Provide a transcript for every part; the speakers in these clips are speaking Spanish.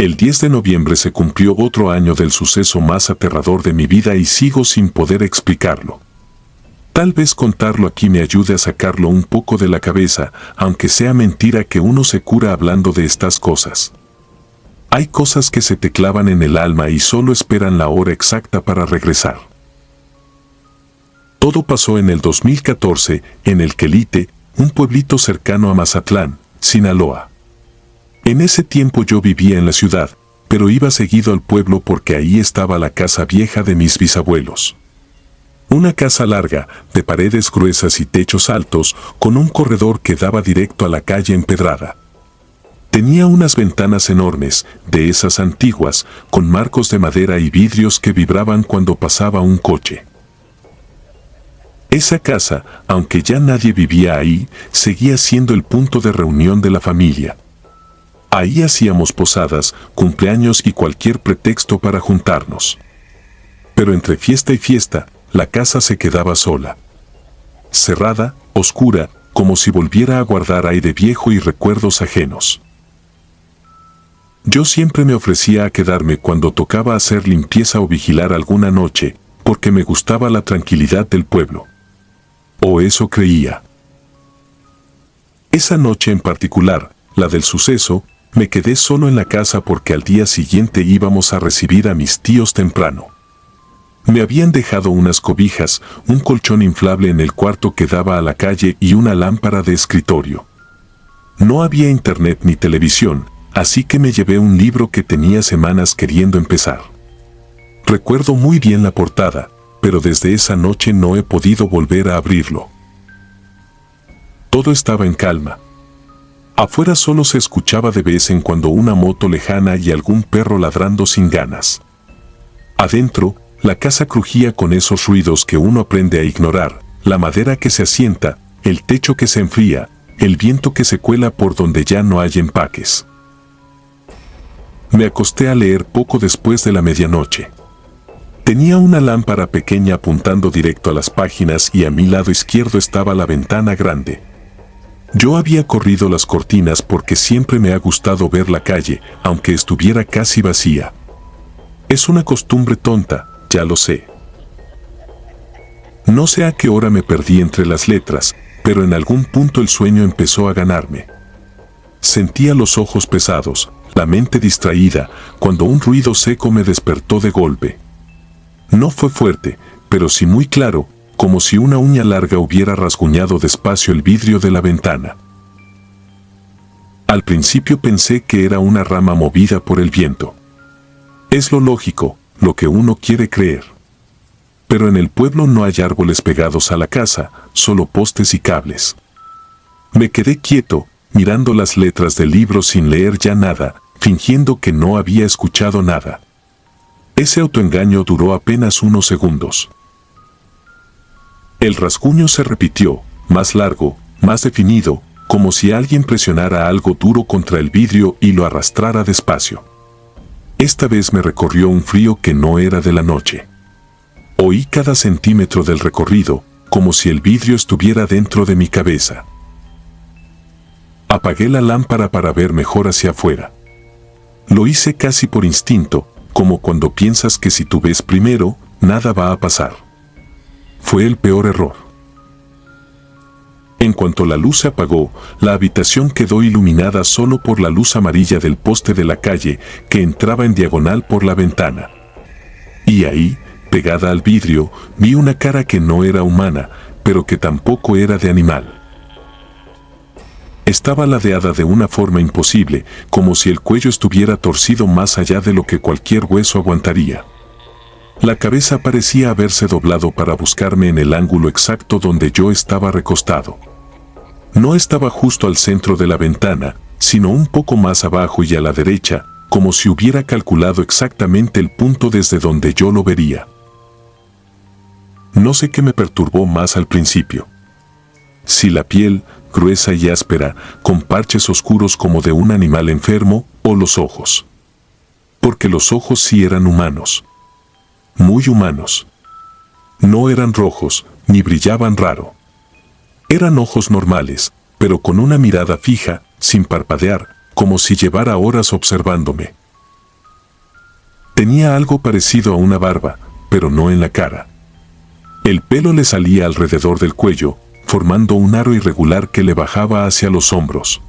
El 10 de noviembre se cumplió otro año del suceso más aterrador de mi vida y sigo sin poder explicarlo. Tal vez contarlo aquí me ayude a sacarlo un poco de la cabeza, aunque sea mentira que uno se cura hablando de estas cosas. Hay cosas que se te clavan en el alma y solo esperan la hora exacta para regresar. Todo pasó en el 2014, en El Quelite, un pueblito cercano a Mazatlán, Sinaloa. En ese tiempo yo vivía en la ciudad, pero iba seguido al pueblo porque ahí estaba la casa vieja de mis bisabuelos. Una casa larga, de paredes gruesas y techos altos, con un corredor que daba directo a la calle empedrada. Tenía unas ventanas enormes, de esas antiguas, con marcos de madera y vidrios que vibraban cuando pasaba un coche. Esa casa, aunque ya nadie vivía ahí, seguía siendo el punto de reunión de la familia. Ahí hacíamos posadas, cumpleaños y cualquier pretexto para juntarnos. Pero entre fiesta y fiesta, la casa se quedaba sola. Cerrada, oscura, como si volviera a guardar aire viejo y recuerdos ajenos. Yo siempre me ofrecía a quedarme cuando tocaba hacer limpieza o vigilar alguna noche, porque me gustaba la tranquilidad del pueblo. O eso creía. Esa noche en particular, la del suceso, me quedé solo en la casa porque al día siguiente íbamos a recibir a mis tíos temprano. Me habían dejado unas cobijas, un colchón inflable en el cuarto que daba a la calle y una lámpara de escritorio. No había internet ni televisión, así que me llevé un libro que tenía semanas queriendo empezar. Recuerdo muy bien la portada, pero desde esa noche no he podido volver a abrirlo. Todo estaba en calma. Afuera solo se escuchaba de vez en cuando una moto lejana y algún perro ladrando sin ganas. Adentro, la casa crujía con esos ruidos que uno aprende a ignorar, la madera que se asienta, el techo que se enfría, el viento que se cuela por donde ya no hay empaques. Me acosté a leer poco después de la medianoche. Tenía una lámpara pequeña apuntando directo a las páginas y a mi lado izquierdo estaba la ventana grande. Yo había corrido las cortinas porque siempre me ha gustado ver la calle, aunque estuviera casi vacía. Es una costumbre tonta, ya lo sé. No sé a qué hora me perdí entre las letras, pero en algún punto el sueño empezó a ganarme. Sentía los ojos pesados, la mente distraída, cuando un ruido seco me despertó de golpe. No fue fuerte, pero sí muy claro, como si una uña larga hubiera rasguñado despacio el vidrio de la ventana. Al principio pensé que era una rama movida por el viento. Es lo lógico, lo que uno quiere creer. Pero en el pueblo no hay árboles pegados a la casa, solo postes y cables. Me quedé quieto, mirando las letras del libro sin leer ya nada, fingiendo que no había escuchado nada. Ese autoengaño duró apenas unos segundos. El rasguño se repitió, más largo, más definido, como si alguien presionara algo duro contra el vidrio y lo arrastrara despacio. Esta vez me recorrió un frío que no era de la noche. Oí cada centímetro del recorrido, como si el vidrio estuviera dentro de mi cabeza. Apagué la lámpara para ver mejor hacia afuera. Lo hice casi por instinto, como cuando piensas que si tú ves primero, nada va a pasar. Fue el peor error. En cuanto la luz se apagó, la habitación quedó iluminada solo por la luz amarilla del poste de la calle que entraba en diagonal por la ventana. Y ahí, pegada al vidrio, vi una cara que no era humana, pero que tampoco era de animal. Estaba ladeada de una forma imposible, como si el cuello estuviera torcido más allá de lo que cualquier hueso aguantaría. La cabeza parecía haberse doblado para buscarme en el ángulo exacto donde yo estaba recostado. No estaba justo al centro de la ventana, sino un poco más abajo y a la derecha, como si hubiera calculado exactamente el punto desde donde yo lo vería. No sé qué me perturbó más al principio. Si la piel, gruesa y áspera, con parches oscuros como de un animal enfermo, o los ojos. Porque los ojos sí eran humanos. Muy humanos. No eran rojos, ni brillaban raro. Eran ojos normales, pero con una mirada fija, sin parpadear, como si llevara horas observándome. Tenía algo parecido a una barba, pero no en la cara. El pelo le salía alrededor del cuello, formando un aro irregular que le bajaba hacia los hombros.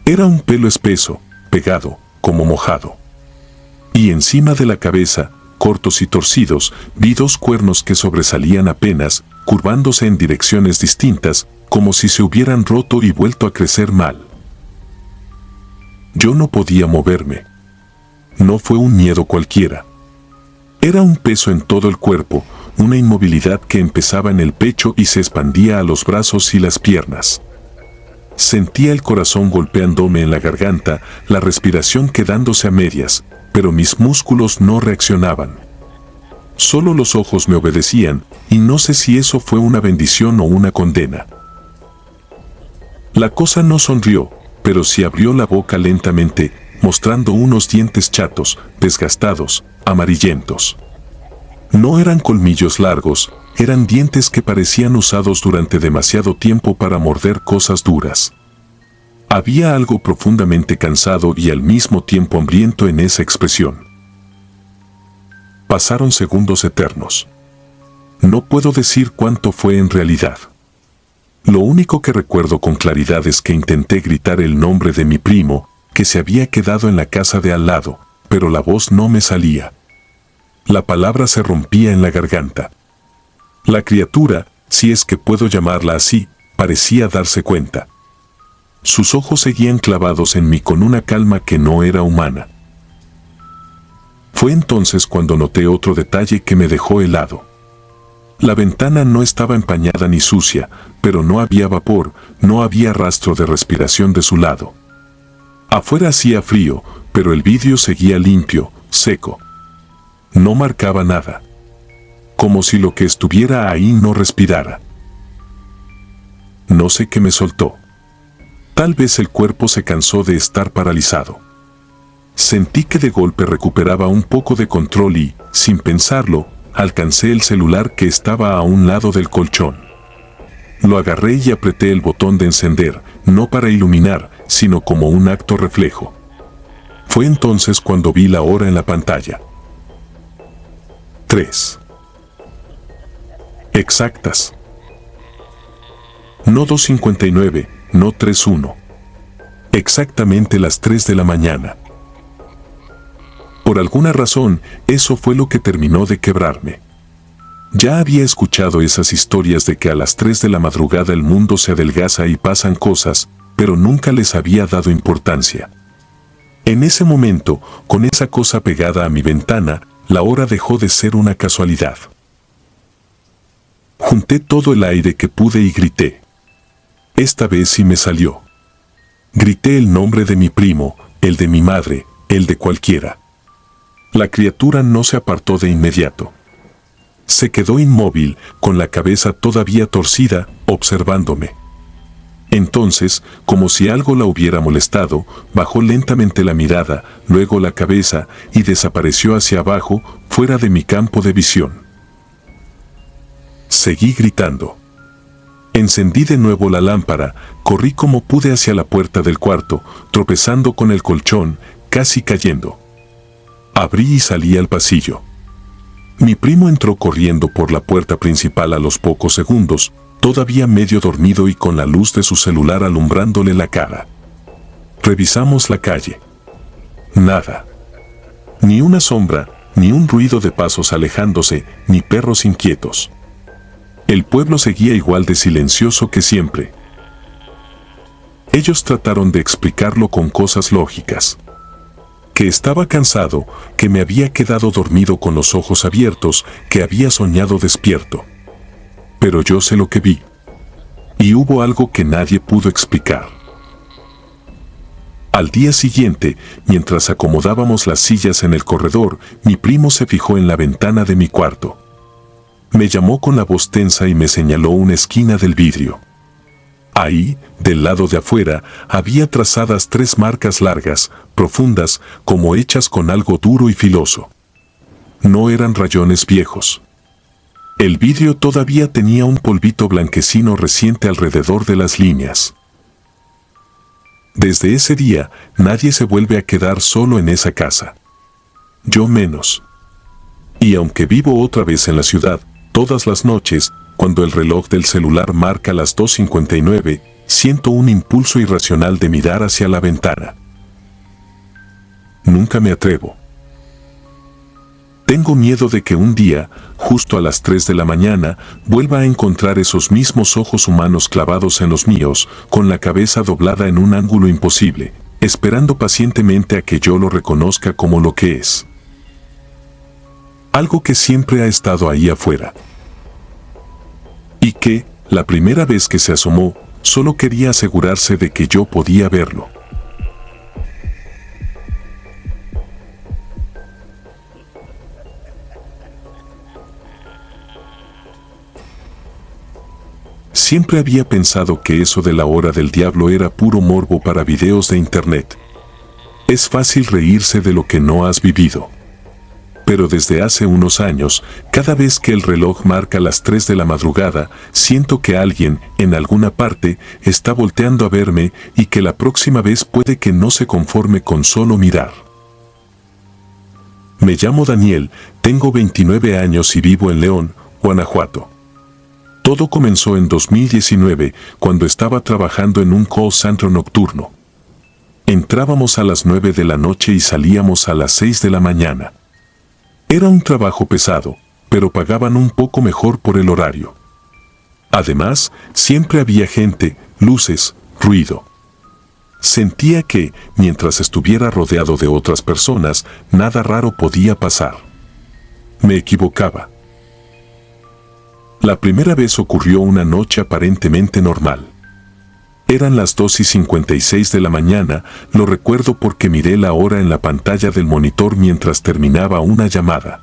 Era un pelo espeso, pegado, como mojado. Y encima de la cabeza, cortos y torcidos, vi dos cuernos que sobresalían apenas, curvándose en direcciones distintas, como si se hubieran roto y vuelto a crecer mal. Yo no podía moverme. No fue un miedo cualquiera. Era un peso en todo el cuerpo, una inmovilidad que empezaba en el pecho y se expandía a los brazos y las piernas. Sentía el corazón golpeándome en la garganta, la respiración quedándose a medias, pero mis músculos no reaccionaban. Solo los ojos me obedecían, y no sé si eso fue una bendición o una condena. La cosa no sonrió, pero sí abrió la boca lentamente, mostrando unos dientes chatos, desgastados, amarillentos. No eran colmillos largos, eran dientes que parecían usados durante demasiado tiempo para morder cosas duras. Había algo profundamente cansado y al mismo tiempo hambriento en esa expresión. Pasaron segundos eternos. No puedo decir cuánto fue en realidad. Lo único que recuerdo con claridad es que intenté gritar el nombre de mi primo, que se había quedado en la casa de al lado, pero la voz no me salía. La palabra se rompía en la garganta. La criatura, si es que puedo llamarla así, parecía darse cuenta. Sus ojos seguían clavados en mí con una calma que no era humana. Fue entonces cuando noté otro detalle que me dejó helado. La ventana no estaba empañada ni sucia, pero no había vapor, no había rastro de respiración de su lado. Afuera hacía frío, pero el vidrio seguía limpio, seco. No marcaba nada. Como si lo que estuviera ahí no respirara. No sé qué me soltó. Tal vez el cuerpo se cansó de estar paralizado. Sentí que de golpe recuperaba un poco de control y, sin pensarlo, alcancé el celular que estaba a un lado del colchón. Lo agarré y apreté el botón de encender, no para iluminar, sino como un acto reflejo. Fue entonces cuando vi la hora en la pantalla. 3. Exactas. No 2:59, no 3:1. Exactamente las 3 de la mañana. Por alguna razón, eso fue lo que terminó de quebrarme. Ya había escuchado esas historias de que a las 3 de la madrugada el mundo se adelgaza y pasan cosas, pero nunca les había dado importancia. En ese momento, con esa cosa pegada a mi ventana, la hora dejó de ser una casualidad. Junté todo el aire que pude y grité. Esta vez sí me salió. Grité el nombre de mi primo, el de mi madre, el de cualquiera. La criatura no se apartó de inmediato. Se quedó inmóvil, con la cabeza todavía torcida, observándome. Entonces, como si algo la hubiera molestado, bajó lentamente la mirada, luego la cabeza, y desapareció hacia abajo, fuera de mi campo de visión. Seguí gritando. Encendí de nuevo la lámpara, corrí como pude hacia la puerta del cuarto, tropezando con el colchón, casi cayendo. Abrí y salí al pasillo. Mi primo entró corriendo por la puerta principal a los pocos segundos, todavía medio dormido y con la luz de su celular alumbrándole la cara. Revisamos la calle. Nada. Ni una sombra, ni un ruido de pasos alejándose, ni perros inquietos. El pueblo seguía igual de silencioso que siempre. Ellos trataron de explicarlo con cosas lógicas. Que estaba cansado, que me había quedado dormido con los ojos abiertos, que había soñado despierto. Pero yo sé lo que vi. Y hubo algo que nadie pudo explicar. Al día siguiente, mientras acomodábamos las sillas en el corredor, mi primo se fijó en la ventana de mi cuarto. Me llamó con la voz tensa y me señaló una esquina del vidrio. Ahí, del lado de afuera, había trazadas 3 marcas largas, profundas, como hechas con algo duro y filoso. No eran rayones viejos. El vidrio todavía tenía un polvito blanquecino reciente alrededor de las líneas. Desde ese día, nadie se vuelve a quedar solo en esa casa. yo menos. Y aunque vivo otra vez en la ciudad, todas las noches, cuando el reloj del celular marca las 2:59, siento un impulso irracional de mirar hacia la ventana. Nunca me atrevo. Tengo miedo de que un día, justo a las 3 de la mañana, vuelva a encontrar esos mismos ojos humanos clavados en los míos, con la cabeza doblada en un ángulo imposible, esperando pacientemente a que yo lo reconozca como lo que es. Algo que siempre ha estado ahí afuera. Y que, la primera vez que se asomó, solo quería asegurarse de que yo podía verlo. Siempre había pensado que eso de la hora del diablo era puro morbo para videos de internet. Es fácil reírse de lo que no has vivido. Pero desde hace unos años, cada vez que el reloj marca las 3 de la madrugada, siento que alguien, en alguna parte, está volteando a verme y que la próxima vez puede que no se conforme con solo mirar. Me llamo Daniel, tengo 29 años y vivo en León, Guanajuato. Todo comenzó en 2019, cuando estaba trabajando en un call center nocturno. Entrábamos a las 9 de la noche y salíamos a las 6 de la mañana. Era un trabajo pesado, pero pagaban un poco mejor por el horario. Además, siempre había gente, luces, ruido. Sentía que, mientras estuviera rodeado de otras personas, nada raro podía pasar. Me equivocaba. La primera vez ocurrió una noche aparentemente normal. Eran las 2:56 de la mañana, lo recuerdo porque miré la hora en la pantalla del monitor mientras terminaba una llamada.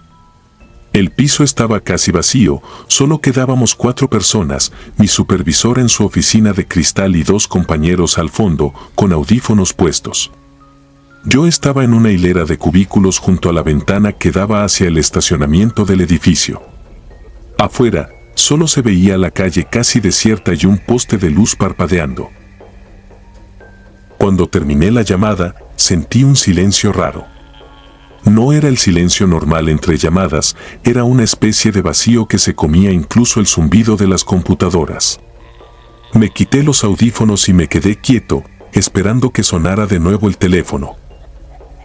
El piso estaba casi vacío, solo quedábamos 4 personas, mi supervisor en su oficina de cristal y 2 compañeros al fondo, con audífonos puestos. Yo estaba en una hilera de cubículos junto a la ventana que daba hacia el estacionamiento del edificio. Afuera, solo se veía la calle casi desierta y un poste de luz parpadeando. Cuando terminé la llamada, sentí un silencio raro. No era el silencio normal entre llamadas, era una especie de vacío que se comía incluso el zumbido de las computadoras. Me quité los audífonos y me quedé quieto, esperando que sonara de nuevo el teléfono.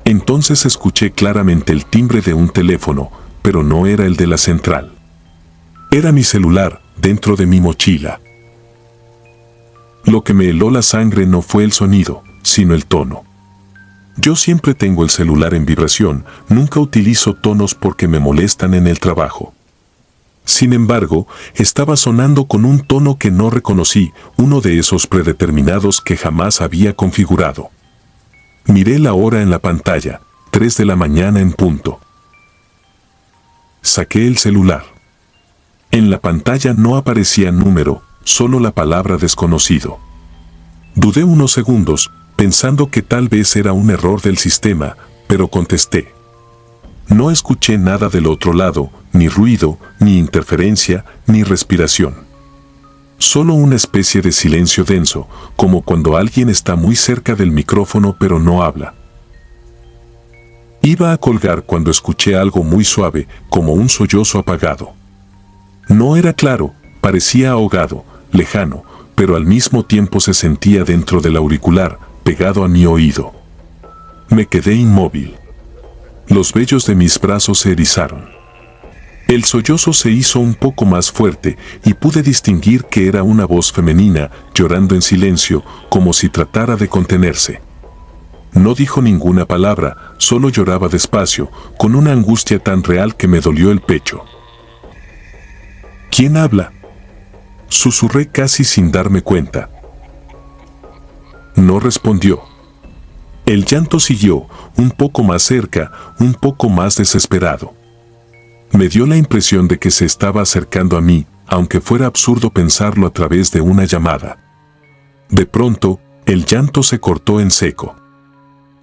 Entonces escuché claramente el timbre de un teléfono, pero no era el de la central. Era mi celular, dentro de mi mochila. Lo que me heló la sangre no fue el sonido, sino el tono. Yo siempre tengo el celular en vibración, nunca utilizo tonos porque me molestan en el trabajo. Sin embargo, estaba sonando con un tono que no reconocí, uno de esos predeterminados que jamás había configurado. Miré la hora en la pantalla, 3 de la mañana en punto. Saqué el celular. En la pantalla no aparecía número, solo la palabra desconocido. Dudé unos segundos, pensando que tal vez era un error del sistema, pero contesté. No escuché nada del otro lado, ni ruido, ni interferencia, ni respiración. Solo una especie de silencio denso, como cuando alguien está muy cerca del micrófono pero no habla. Iba a colgar cuando escuché algo muy suave, como un sollozo apagado. No era claro, parecía ahogado, lejano, pero al mismo tiempo se sentía dentro del auricular, pegado a mi oído. Me quedé inmóvil. Los vellos de mis brazos se erizaron. El sollozo se hizo un poco más fuerte y pude distinguir que era una voz femenina, llorando en silencio, como si tratara de contenerse. No dijo ninguna palabra, solo lloraba despacio, con una angustia tan real que me dolió el pecho. ¿Quién habla?, susurré casi sin darme cuenta. No respondió. El llanto siguió, un poco más cerca, un poco más desesperado. Me dio la impresión de que se estaba acercando a mí, aunque fuera absurdo pensarlo a través de una llamada. De pronto, el llanto se cortó en seco.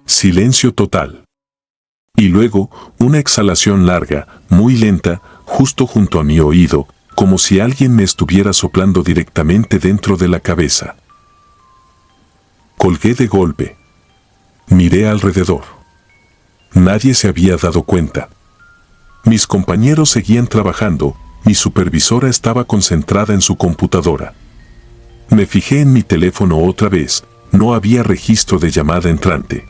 Silencio total. Y luego, una exhalación larga, muy lenta, justo junto a mi oído, como si alguien me estuviera soplando directamente dentro de la cabeza. Colgué de golpe. Miré alrededor. Nadie se había dado cuenta. Mis compañeros seguían trabajando, mi supervisora estaba concentrada en su computadora. Me fijé en mi teléfono otra vez, no había registro de llamada entrante.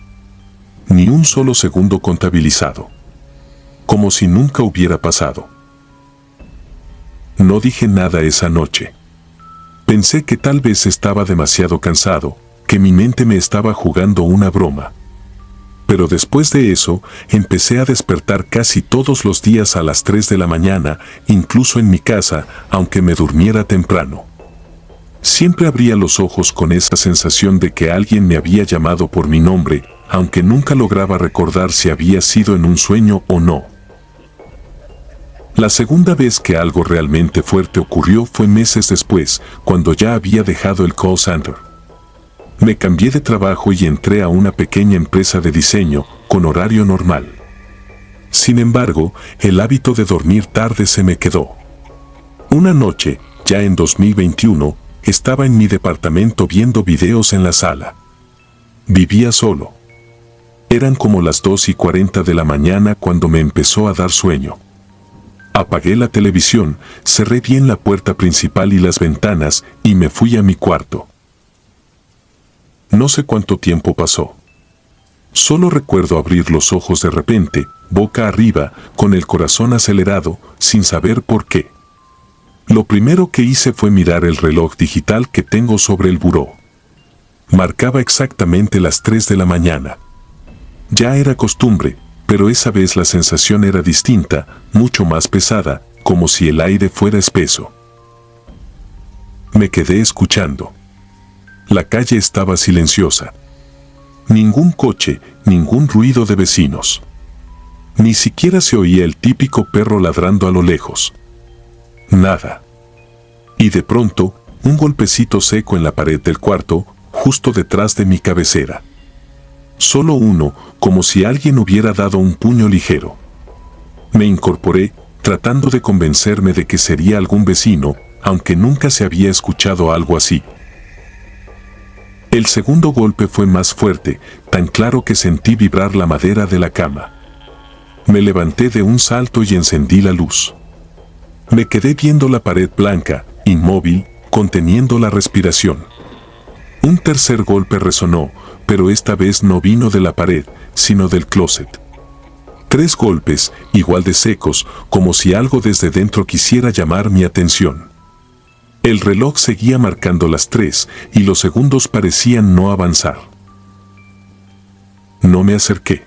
Ni un solo segundo contabilizado. Como si nunca hubiera pasado. No dije nada esa noche. Pensé que tal vez estaba demasiado cansado, que mi mente me estaba jugando una broma. Pero después de eso, empecé a despertar casi todos los días a las 3 de la mañana, incluso en mi casa, aunque me durmiera temprano. Siempre abría los ojos con esa sensación de que alguien me había llamado por mi nombre, aunque nunca lograba recordar si había sido en un sueño o no. La segunda vez que algo realmente fuerte ocurrió fue meses después, cuando ya había dejado el call center. Me cambié de trabajo y entré a una pequeña empresa de diseño, con horario normal. Sin embargo, el hábito de dormir tarde se me quedó. Una noche, ya en 2021, estaba en mi departamento viendo videos en la sala. Vivía solo. Eran como las 2:40 de la mañana cuando me empezó a dar sueño. Apagué la televisión, cerré bien la puerta principal y las ventanas y me fui a mi cuarto. No sé cuánto tiempo pasó. Solo recuerdo abrir los ojos de repente, boca arriba, con el corazón acelerado, sin saber por qué. Lo primero que hice fue mirar el reloj digital que tengo sobre el buró. Marcaba exactamente las 3 de la mañana. Ya era costumbre, pero esa vez la sensación era distinta, mucho más pesada, como si el aire fuera espeso. Me quedé escuchando. La calle estaba silenciosa. Ningún coche, ningún ruido de vecinos. Ni siquiera se oía el típico perro ladrando a lo lejos. Nada. Y de pronto, un golpecito seco en la pared del cuarto, justo detrás de mi cabecera. Solo uno, como si alguien hubiera dado un puño ligero. Me incorporé, tratando de convencerme de que sería algún vecino, aunque nunca se había escuchado algo así. El segundo golpe fue más fuerte, tan claro que sentí vibrar la madera de la cama. Me levanté de un salto y encendí la luz. Me quedé viendo la pared blanca, inmóvil, conteniendo la respiración. Un tercer golpe resonó, pero esta vez no vino de la pared, sino del closet. 3 golpes, igual de secos, como si algo desde dentro quisiera llamar mi atención. El reloj seguía marcando las 3 y los segundos parecían no avanzar. No me acerqué.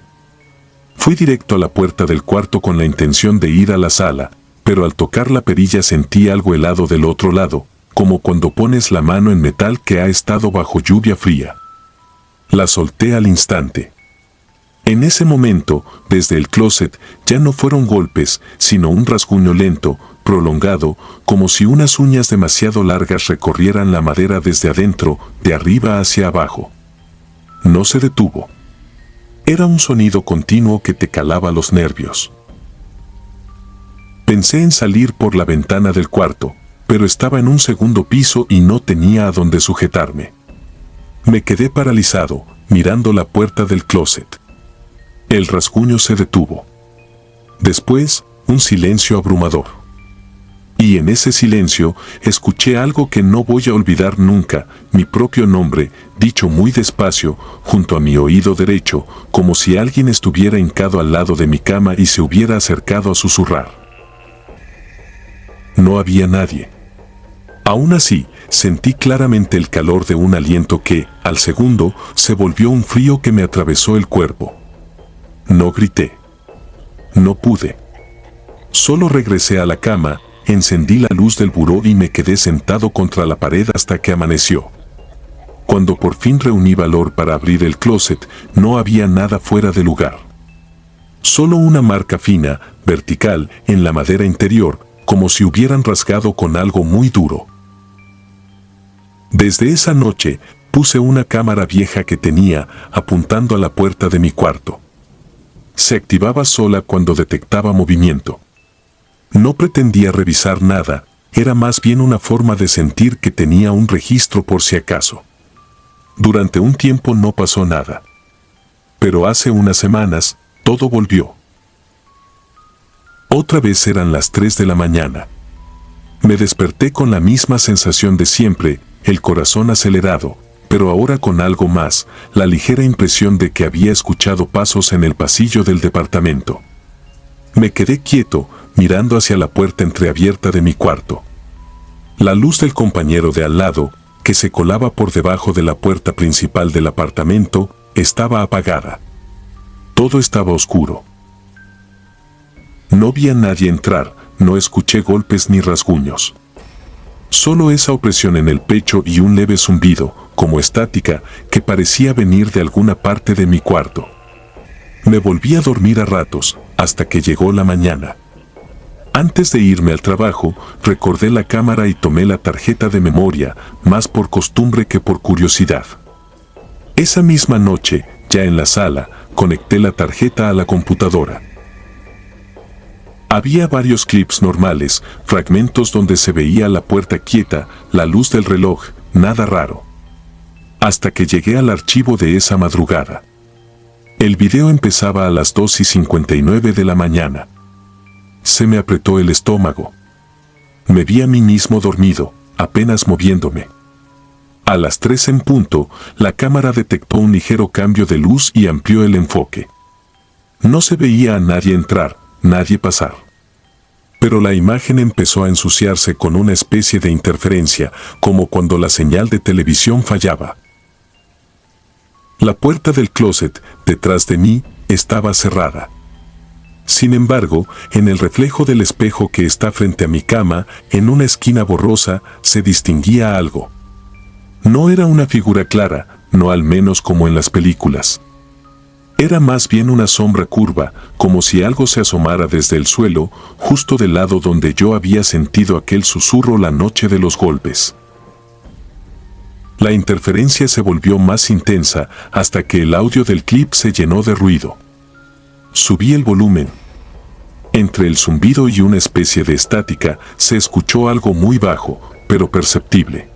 Fui directo a la puerta del cuarto con la intención de ir a la sala, pero al tocar la perilla sentí algo helado del otro lado, como cuando pones la mano en metal que ha estado bajo lluvia fría. La solté al instante. En ese momento, desde el closet, ya no fueron golpes, sino un rasguño lento, prolongado, como si unas uñas demasiado largas recorrieran la madera desde adentro, de arriba hacia abajo. No se detuvo. Era un sonido continuo que te calaba los nervios. Pensé en salir por la ventana del cuarto, pero estaba en un segundo piso y no tenía a dónde sujetarme. Me quedé paralizado, mirando la puerta del closet. El rasguño se detuvo. Después, un silencio abrumador. Y en ese silencio, escuché algo que no voy a olvidar nunca, mi propio nombre, dicho muy despacio, junto a mi oído derecho, como si alguien estuviera hincado al lado de mi cama y se hubiera acercado a susurrar. No había nadie. Aún así, sentí claramente el calor de un aliento que, al segundo, se volvió un frío que me atravesó el cuerpo. No grité. No pude. Solo regresé a la cama, encendí la luz del buró y me quedé sentado contra la pared hasta que amaneció. Cuando por fin reuní valor para abrir el closet, no había nada fuera de lugar. Solo una marca fina, vertical, en la madera interior, como si hubieran rasgado con algo muy duro. Desde esa noche, puse una cámara vieja que tenía, apuntando a la puerta de mi cuarto. Se activaba sola cuando detectaba movimiento. No pretendía revisar nada, era más bien una forma de sentir que tenía un registro por si acaso. Durante un tiempo no pasó nada. Pero hace unas semanas, todo volvió. Otra vez eran las 3 de la mañana. Me desperté con la misma sensación de siempre, el corazón acelerado, pero ahora con algo más, la ligera impresión de que había escuchado pasos en el pasillo del departamento. Me quedé quieto, mirando hacia la puerta entreabierta de mi cuarto. La luz del compañero de al lado, que se colaba por debajo de la puerta principal del apartamento, estaba apagada. Todo estaba oscuro. No vi a nadie entrar, no escuché golpes ni rasguños. Solo esa opresión en el pecho y un leve zumbido, como estática, que parecía venir de alguna parte de mi cuarto. Me volví a dormir a ratos, hasta que llegó la mañana. Antes de irme al trabajo, recordé la cámara y tomé la tarjeta de memoria, más por costumbre que por curiosidad. Esa misma noche, ya en la sala, conecté la tarjeta a la computadora. Había varios clips normales, fragmentos donde se veía la puerta quieta, la luz del reloj, nada raro. Hasta que llegué al archivo de esa madrugada. El video empezaba a las 2:59 de la mañana. Se me apretó el estómago. Me vi a mí mismo dormido, apenas moviéndome. A las 3 en punto, la cámara detectó un ligero cambio de luz y amplió el enfoque. No se veía a nadie entrar, nadie pasar. Pero la imagen empezó a ensuciarse con una especie de interferencia, como cuando la señal de televisión fallaba. La puerta del closet, detrás de mí, estaba cerrada. Sin embargo, en el reflejo del espejo que está frente a mi cama, en una esquina borrosa, se distinguía algo. No era una figura clara, no al menos como en las películas. Era más bien una sombra curva, como si algo se asomara desde el suelo, justo del lado donde yo había sentido aquel susurro la noche de los golpes. La interferencia se volvió más intensa hasta que el audio del clip se llenó de ruido. Subí el volumen. Entre el zumbido y una especie de estática se escuchó algo muy bajo, pero perceptible.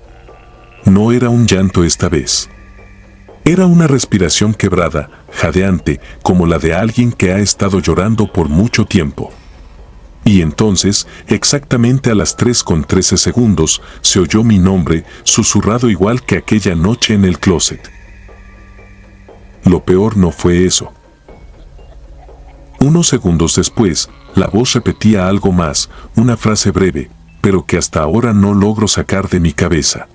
No era un llanto esta vez. Era una respiración quebrada, jadeante, como la de alguien que ha estado llorando por mucho tiempo. Y entonces, exactamente a las 3:13, se oyó mi nombre, susurrado igual que aquella noche en el closet. Lo peor no fue eso. Unos segundos después, la voz repetía algo más, una frase breve, pero que hasta ahora no logro sacar de mi cabeza.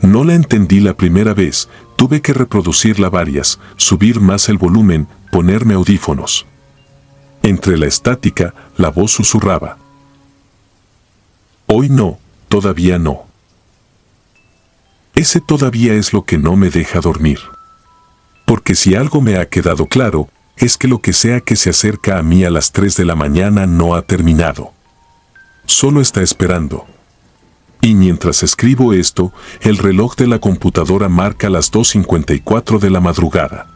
No la entendí la primera vez, tuve que reproducirla varias, subir más el volumen, ponerme audífonos. Entre la estática, la voz susurraba. Hoy no, todavía no. Ese todavía es lo que no me deja dormir. Porque si algo me ha quedado claro, es que lo que sea que se acerca a mí a las 3 de la mañana no ha terminado. Solo está esperando. Y mientras escribo esto, el reloj de la computadora marca las 2:54 de la madrugada.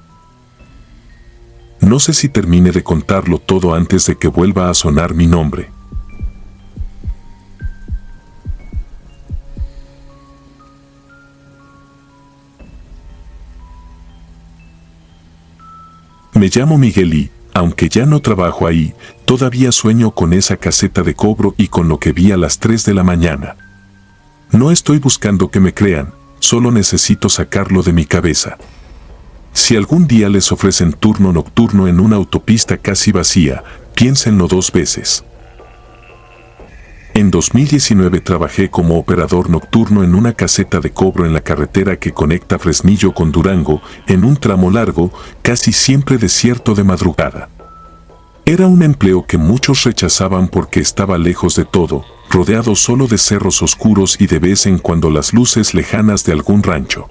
No sé si termine de contarlo todo antes de que vuelva a sonar mi nombre. Me llamo Miguel y, aunque ya no trabajo ahí, todavía sueño con esa caseta de cobro y con lo que vi a las 3 de la mañana. No estoy buscando que me crean, solo necesito sacarlo de mi cabeza. Si algún día les ofrecen turno nocturno en una autopista casi vacía, piénsenlo 2 veces. En 2019 trabajé como operador nocturno en una caseta de cobro en la carretera que conecta Fresnillo con Durango, en un tramo largo, casi siempre desierto de madrugada. Era un empleo que muchos rechazaban porque estaba lejos de todo, rodeado solo de cerros oscuros y de vez en cuando las luces lejanas de algún rancho.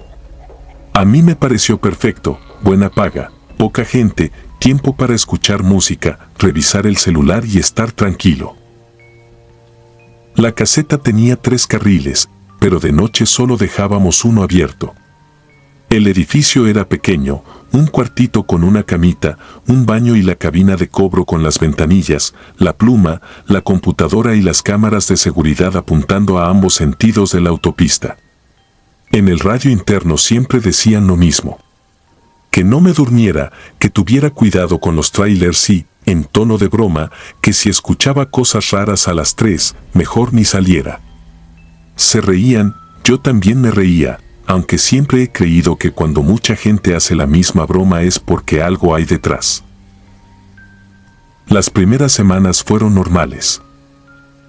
A mí me pareció perfecto, buena paga, poca gente, tiempo para escuchar música, revisar el celular y estar tranquilo. La caseta tenía 3 carriles, pero de noche solo dejábamos uno abierto. El edificio era pequeño, un cuartito con una camita, un baño y la cabina de cobro con las ventanillas, la pluma, la computadora y las cámaras de seguridad apuntando a ambos sentidos de la autopista. En el radio interno siempre decían lo mismo. Que no me durmiera, que tuviera cuidado con los trailers y, en tono de broma, que si escuchaba cosas raras a las 3, mejor ni saliera. Se reían, yo también me reía, aunque siempre he creído que cuando mucha gente hace la misma broma es porque algo hay detrás. Las primeras semanas fueron normales.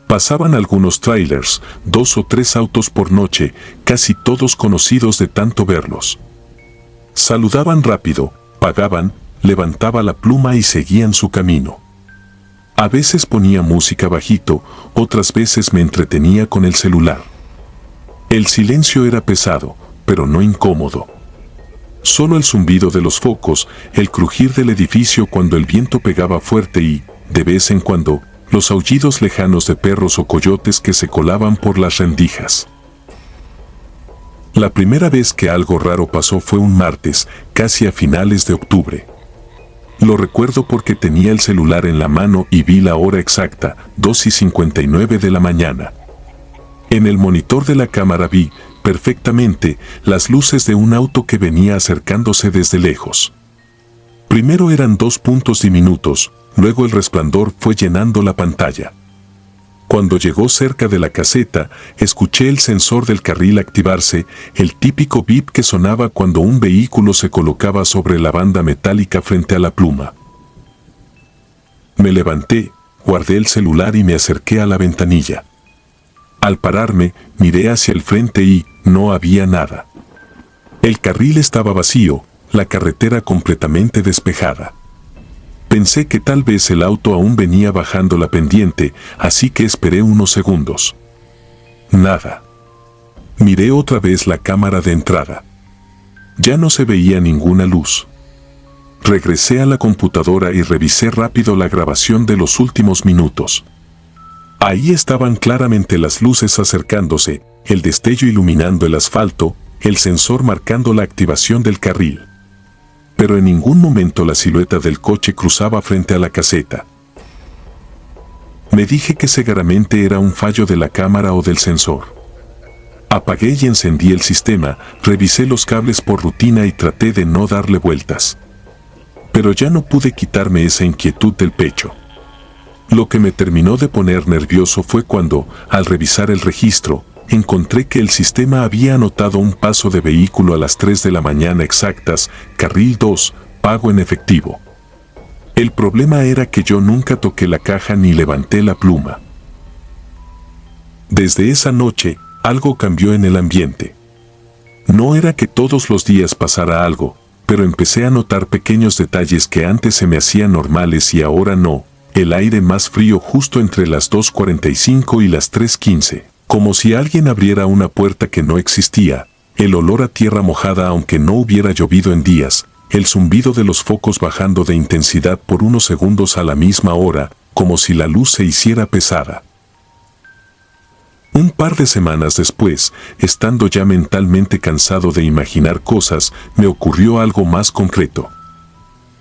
Pasaban algunos trailers, 2 o 3 autos por noche, casi todos conocidos de tanto verlos. Saludaban rápido, pagaban, levantaba la pluma y seguían su camino. A veces ponía música bajito, otras veces me entretenía con el celular. El silencio era pesado, pero no incómodo. Solo el zumbido de los focos, el crujir del edificio cuando el viento pegaba fuerte y, de vez en cuando, los aullidos lejanos de perros o coyotes que se colaban por las rendijas. La primera vez que algo raro pasó fue un martes, casi a finales de octubre. Lo recuerdo porque tenía el celular en la mano y vi la hora exacta, 2:59 de la mañana. En el monitor de la cámara vi, perfectamente, las luces de un auto que venía acercándose desde lejos. Primero eran 2 puntos diminutos, luego el resplandor fue llenando la pantalla. Cuando llegó cerca de la caseta, escuché el sensor del carril activarse, el típico bip que sonaba cuando un vehículo se colocaba sobre la banda metálica frente a la pluma. Me levanté, guardé el celular y me acerqué a la ventanilla. Al pararme, miré hacia el frente y no había nada. El carril estaba vacío, la carretera completamente despejada. Pensé que tal vez el auto aún venía bajando la pendiente, así que esperé unos segundos. Nada. Miré otra vez la cámara de entrada. Ya no se veía ninguna luz. Regresé a la computadora y revisé rápido la grabación de los últimos minutos. Ahí estaban claramente las luces acercándose, el destello iluminando el asfalto, el sensor marcando la activación del carril. Pero en ningún momento la silueta del coche cruzaba frente a la caseta. Me dije que seguramente era un fallo de la cámara o del sensor. Apagué y encendí el sistema, revisé los cables por rutina y traté de no darle vueltas. Pero ya no pude quitarme esa inquietud del pecho. Lo que me terminó de poner nervioso fue cuando, al revisar el registro, encontré que el sistema había anotado un paso de vehículo a las 3 de la mañana exactas, carril 2, pago en efectivo. El problema era que yo nunca toqué la caja ni levanté la pluma. Desde esa noche, algo cambió en el ambiente. No era que todos los días pasara algo, pero empecé a notar pequeños detalles que antes se me hacían normales y ahora no. El aire más frío justo entre las 2:45 y las 3:15. Como si alguien abriera una puerta que no existía, el olor a tierra mojada aunque no hubiera llovido en días, el zumbido de los focos bajando de intensidad por unos segundos a la misma hora, como si la luz se hiciera pesada. Un par de semanas después, estando ya mentalmente cansado de imaginar cosas, me ocurrió algo más concreto.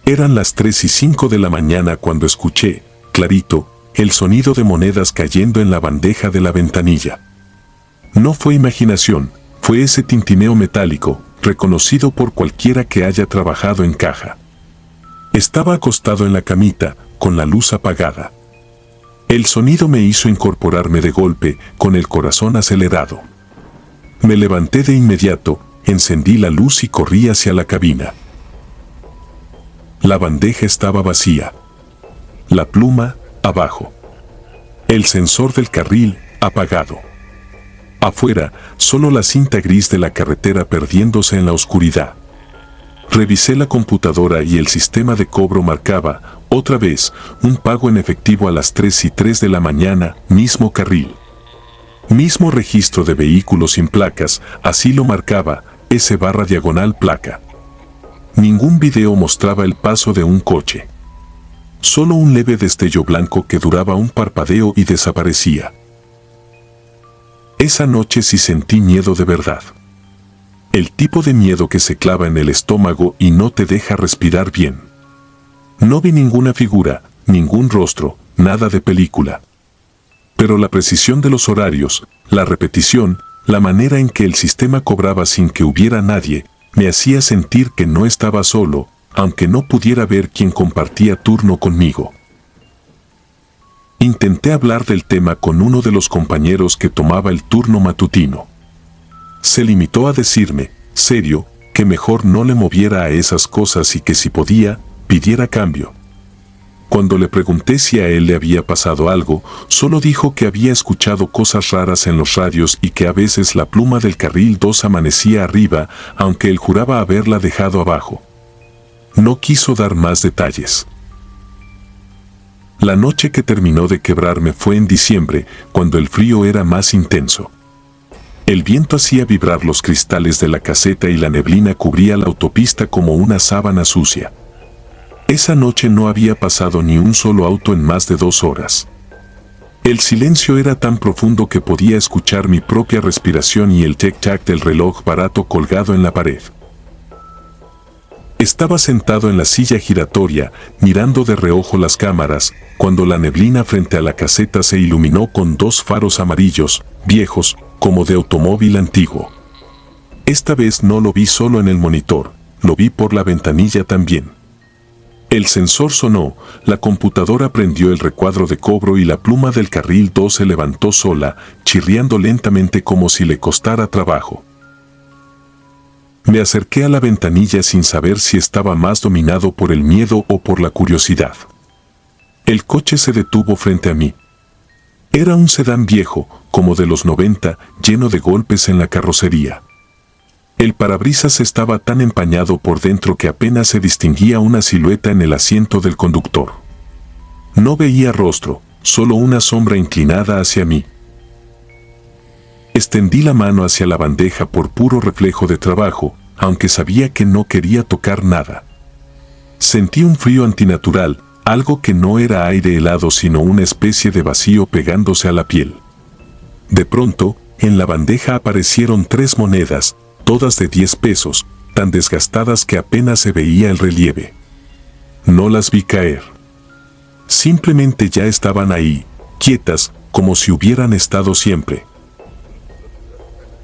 Eran las 3:05 de la mañana cuando escuché, clarito, el sonido de monedas cayendo en la bandeja de la ventanilla. No fue imaginación, fue ese tintineo metálico, reconocido por cualquiera que haya trabajado en caja. Estaba acostado en la camita, con la luz apagada. El sonido me hizo incorporarme de golpe, con el corazón acelerado. Me levanté de inmediato, encendí la luz y corrí hacia la cabina. La bandeja estaba vacía. La pluma, abajo. El sensor del carril, apagado. Afuera, solo la cinta gris de la carretera perdiéndose en la oscuridad. Revisé la computadora y el sistema de cobro marcaba, otra vez, un pago en efectivo a las 3:03 de la mañana, mismo carril. Mismo registro de vehículos sin placas, así lo marcaba, S/placa. Ningún video mostraba el paso de un coche. Solo un leve destello blanco que duraba un parpadeo y desaparecía. Esa noche sí sentí miedo de verdad. El tipo de miedo que se clava en el estómago y no te deja respirar bien. No vi ninguna figura, ningún rostro, nada de película. Pero la precisión de los horarios, la repetición, la manera en que el sistema cobraba sin que hubiera nadie, me hacía sentir que no estaba solo, aunque no pudiera ver quién compartía turno conmigo. Intenté hablar del tema con uno de los compañeros que tomaba el turno matutino. Se limitó a decirme, serio, que mejor no le moviera a esas cosas y que si podía, pidiera cambio. Cuando le pregunté si a él le había pasado algo, solo dijo que había escuchado cosas raras en los radios y que a veces la pluma del carril 2 amanecía arriba, aunque él juraba haberla dejado abajo. No quiso dar más detalles. La noche que terminó de quebrarme fue en diciembre, cuando el frío era más intenso. El viento hacía vibrar los cristales de la caseta y la neblina cubría la autopista como una sábana sucia. Esa noche no había pasado ni un solo auto en más de 2 horas. El silencio era tan profundo que podía escuchar mi propia respiración y el tic-tac del reloj barato colgado en la pared. Estaba sentado en la silla giratoria, mirando de reojo las cámaras, cuando la neblina frente a la caseta se iluminó con 2 faros amarillos, viejos, como de automóvil antiguo. Esta vez no lo vi solo en el monitor, lo vi por la ventanilla también. El sensor sonó, la computadora prendió el recuadro de cobro y la pluma del carril 2 se levantó sola, chirriando lentamente como si le costara trabajo. Me acerqué a la ventanilla sin saber si estaba más dominado por el miedo o por la curiosidad. El coche se detuvo frente a mí. Era un sedán viejo, como de los 90, lleno de golpes en la carrocería. El parabrisas estaba tan empañado por dentro que apenas se distinguía una silueta en el asiento del conductor. No veía rostro, solo una sombra inclinada hacia mí. Extendí la mano hacia la bandeja por puro reflejo de trabajo, aunque sabía que no quería tocar nada. Sentí un frío antinatural, algo que no era aire helado sino una especie de vacío pegándose a la piel. De pronto, en la bandeja aparecieron 3 monedas, todas de 10 pesos, tan desgastadas que apenas se veía el relieve. No las vi caer. Simplemente ya estaban ahí, quietas, como si hubieran estado siempre.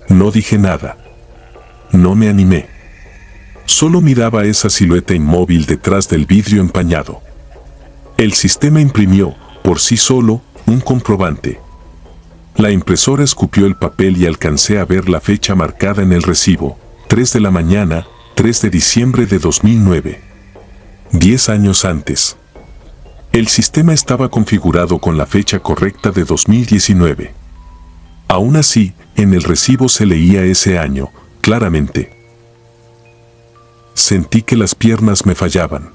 No dije nada. No me animé. Solo miraba esa silueta inmóvil detrás del vidrio empañado. El sistema imprimió, por sí solo, un comprobante. La impresora escupió el papel y alcancé a ver la fecha marcada en el recibo, 3 de la mañana, 3 de diciembre de 2009. 10 años antes. El sistema estaba configurado con la fecha correcta de 2019. Aún así, en el recibo se leía ese año, claramente. Sentí que las piernas me fallaban.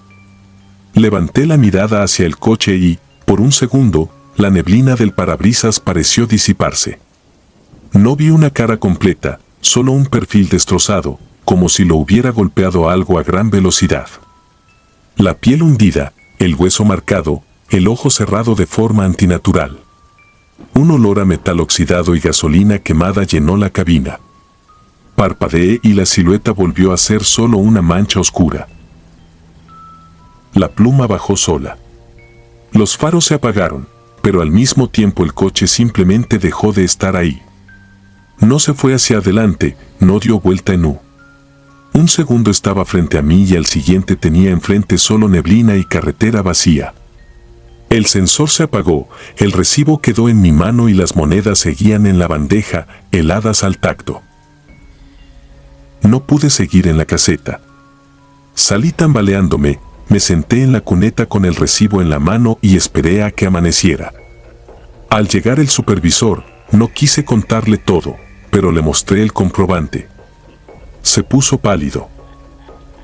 Levanté la mirada hacia el coche y, por un segundo, la neblina del parabrisas pareció disiparse. No vi una cara completa, solo un perfil destrozado, como si lo hubiera golpeado algo a gran velocidad. La piel hundida, el hueso marcado, el ojo cerrado de forma antinatural. Un olor a metal oxidado y gasolina quemada llenó la cabina. Parpadeé y la silueta volvió a ser solo una mancha oscura. La pluma bajó sola. Los faros se apagaron, pero al mismo tiempo el coche simplemente dejó de estar ahí. No se fue hacia adelante, no dio vuelta en U. Un segundo estaba frente a mí y al siguiente tenía enfrente solo neblina y carretera vacía. El sensor se apagó, el recibo quedó en mi mano y las monedas seguían en la bandeja, heladas al tacto. No pude seguir en la caseta. Salí tambaleándome, me senté en la cuneta con el recibo en la mano y esperé a que amaneciera. Al llegar el supervisor, no quise contarle todo, pero le mostré el comprobante. Se puso pálido.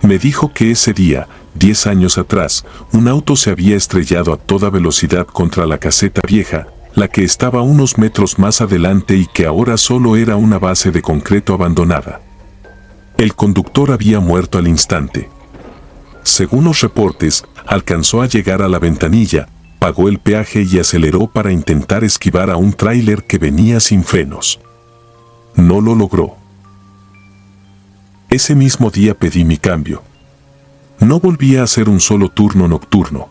Me dijo que ese día, 10 años atrás, un auto se había estrellado a toda velocidad contra la caseta vieja, la que estaba unos metros más adelante y que ahora solo era una base de concreto abandonada. El conductor había muerto al instante. Según los reportes, alcanzó a llegar a la ventanilla, pagó el peaje y aceleró para intentar esquivar a un tráiler que venía sin frenos. No lo logró. Ese mismo día pedí mi cambio. No volví a hacer un solo turno nocturno.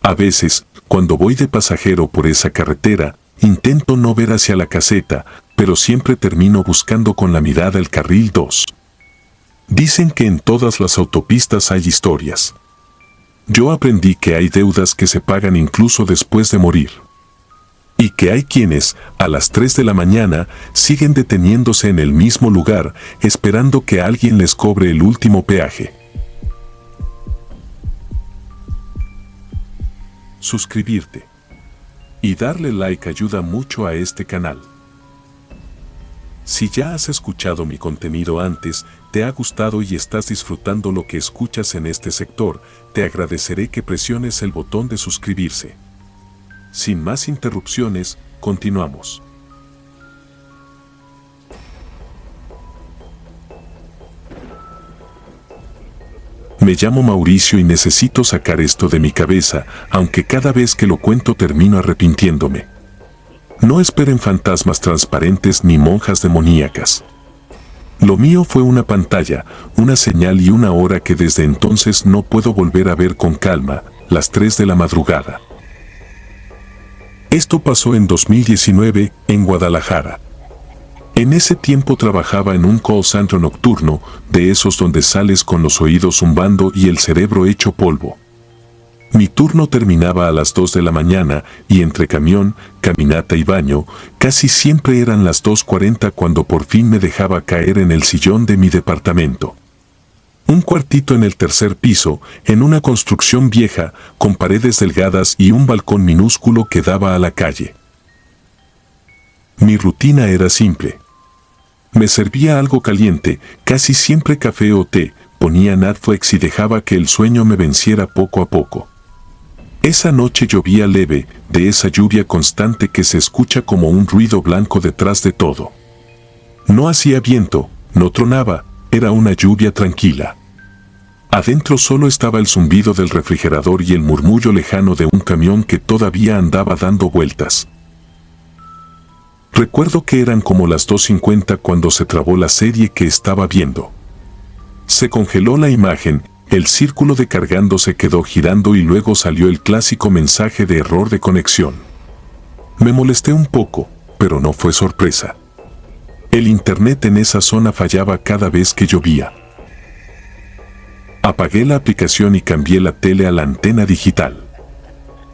A veces, cuando voy de pasajero por esa carretera, intento no ver hacia la caseta, pero siempre termino buscando con la mirada el carril 2. Dicen que en todas las autopistas hay historias. Yo aprendí que hay deudas que se pagan incluso después de morir. Y que hay quienes, a las 3 de la mañana, siguen deteniéndose en el mismo lugar, esperando que alguien les cobre el último peaje. Suscribirte y darle like ayuda mucho a este canal. Si ya has escuchado mi contenido antes, te ha gustado y estás disfrutando lo que escuchas en este sector, te agradeceré que presiones el botón de suscribirse. Sin más interrupciones, continuamos. Me llamo Mauricio y necesito sacar esto de mi cabeza, aunque cada vez que lo cuento termino arrepintiéndome. No esperen fantasmas transparentes ni monjas demoníacas. Lo mío fue una pantalla, una señal y una hora que desde entonces no puedo volver a ver con calma, las 3 de la madrugada. Esto pasó en 2019, en Guadalajara. En ese tiempo trabajaba en un call center nocturno, de esos donde sales con los oídos zumbando y el cerebro hecho polvo. Mi turno terminaba a las 2 de la mañana y entre camión, caminata y baño, casi siempre eran las 2:40 cuando por fin me dejaba caer en el sillón de mi departamento. Un cuartito en el tercer piso, en una construcción vieja, con paredes delgadas y un balcón minúsculo que daba a la calle. Mi rutina era simple. Me servía algo caliente, casi siempre café o té, ponía Netflix y dejaba que el sueño me venciera poco a poco. Esa noche llovía leve, de esa lluvia constante que se escucha como un ruido blanco detrás de todo. No hacía viento, no tronaba, era una lluvia tranquila. Adentro solo estaba el zumbido del refrigerador y el murmullo lejano de un camión que todavía andaba dando vueltas. Recuerdo que eran como las 2:50 cuando se trabó la serie que estaba viendo. Se congeló la imagen, el círculo de cargando se quedó girando y luego salió el clásico mensaje de error de conexión. Me molesté un poco, pero no fue sorpresa. El internet en esa zona fallaba cada vez que llovía. Apagué la aplicación y cambié la tele a la antena digital.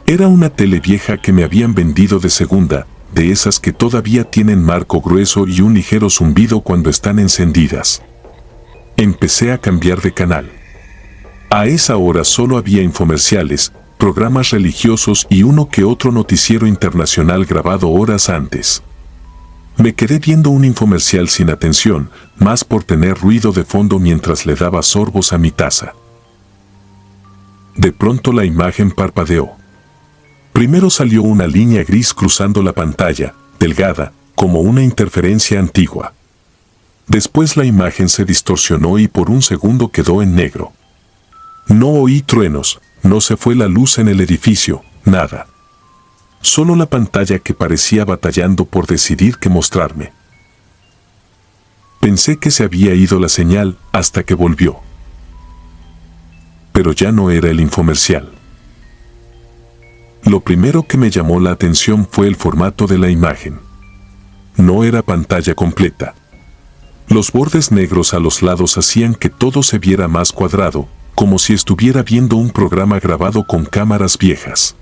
Era una tele vieja que me habían vendido de segunda, de esas que todavía tienen marco grueso y un ligero zumbido cuando están encendidas. Empecé a cambiar de canal. A esa hora solo había infomerciales, programas religiosos y uno que otro noticiero internacional grabado horas antes. Me quedé viendo un infomercial sin atención, más por tener ruido de fondo mientras le daba sorbos a mi taza. De pronto la imagen parpadeó. Primero salió una línea gris cruzando la pantalla, delgada, como una interferencia antigua. Después la imagen se distorsionó y por un segundo quedó en negro. No oí truenos, no se fue la luz en el edificio, nada. Solo la pantalla que parecía batallando por decidir qué mostrarme. Pensé que se había ido la señal hasta que volvió. Pero ya no era el infomercial. Lo primero que me llamó la atención fue el formato de la imagen. No era pantalla completa. Los bordes negros a los lados hacían que todo se viera más cuadrado, como si estuviera viendo un programa grabado con cámaras viejas.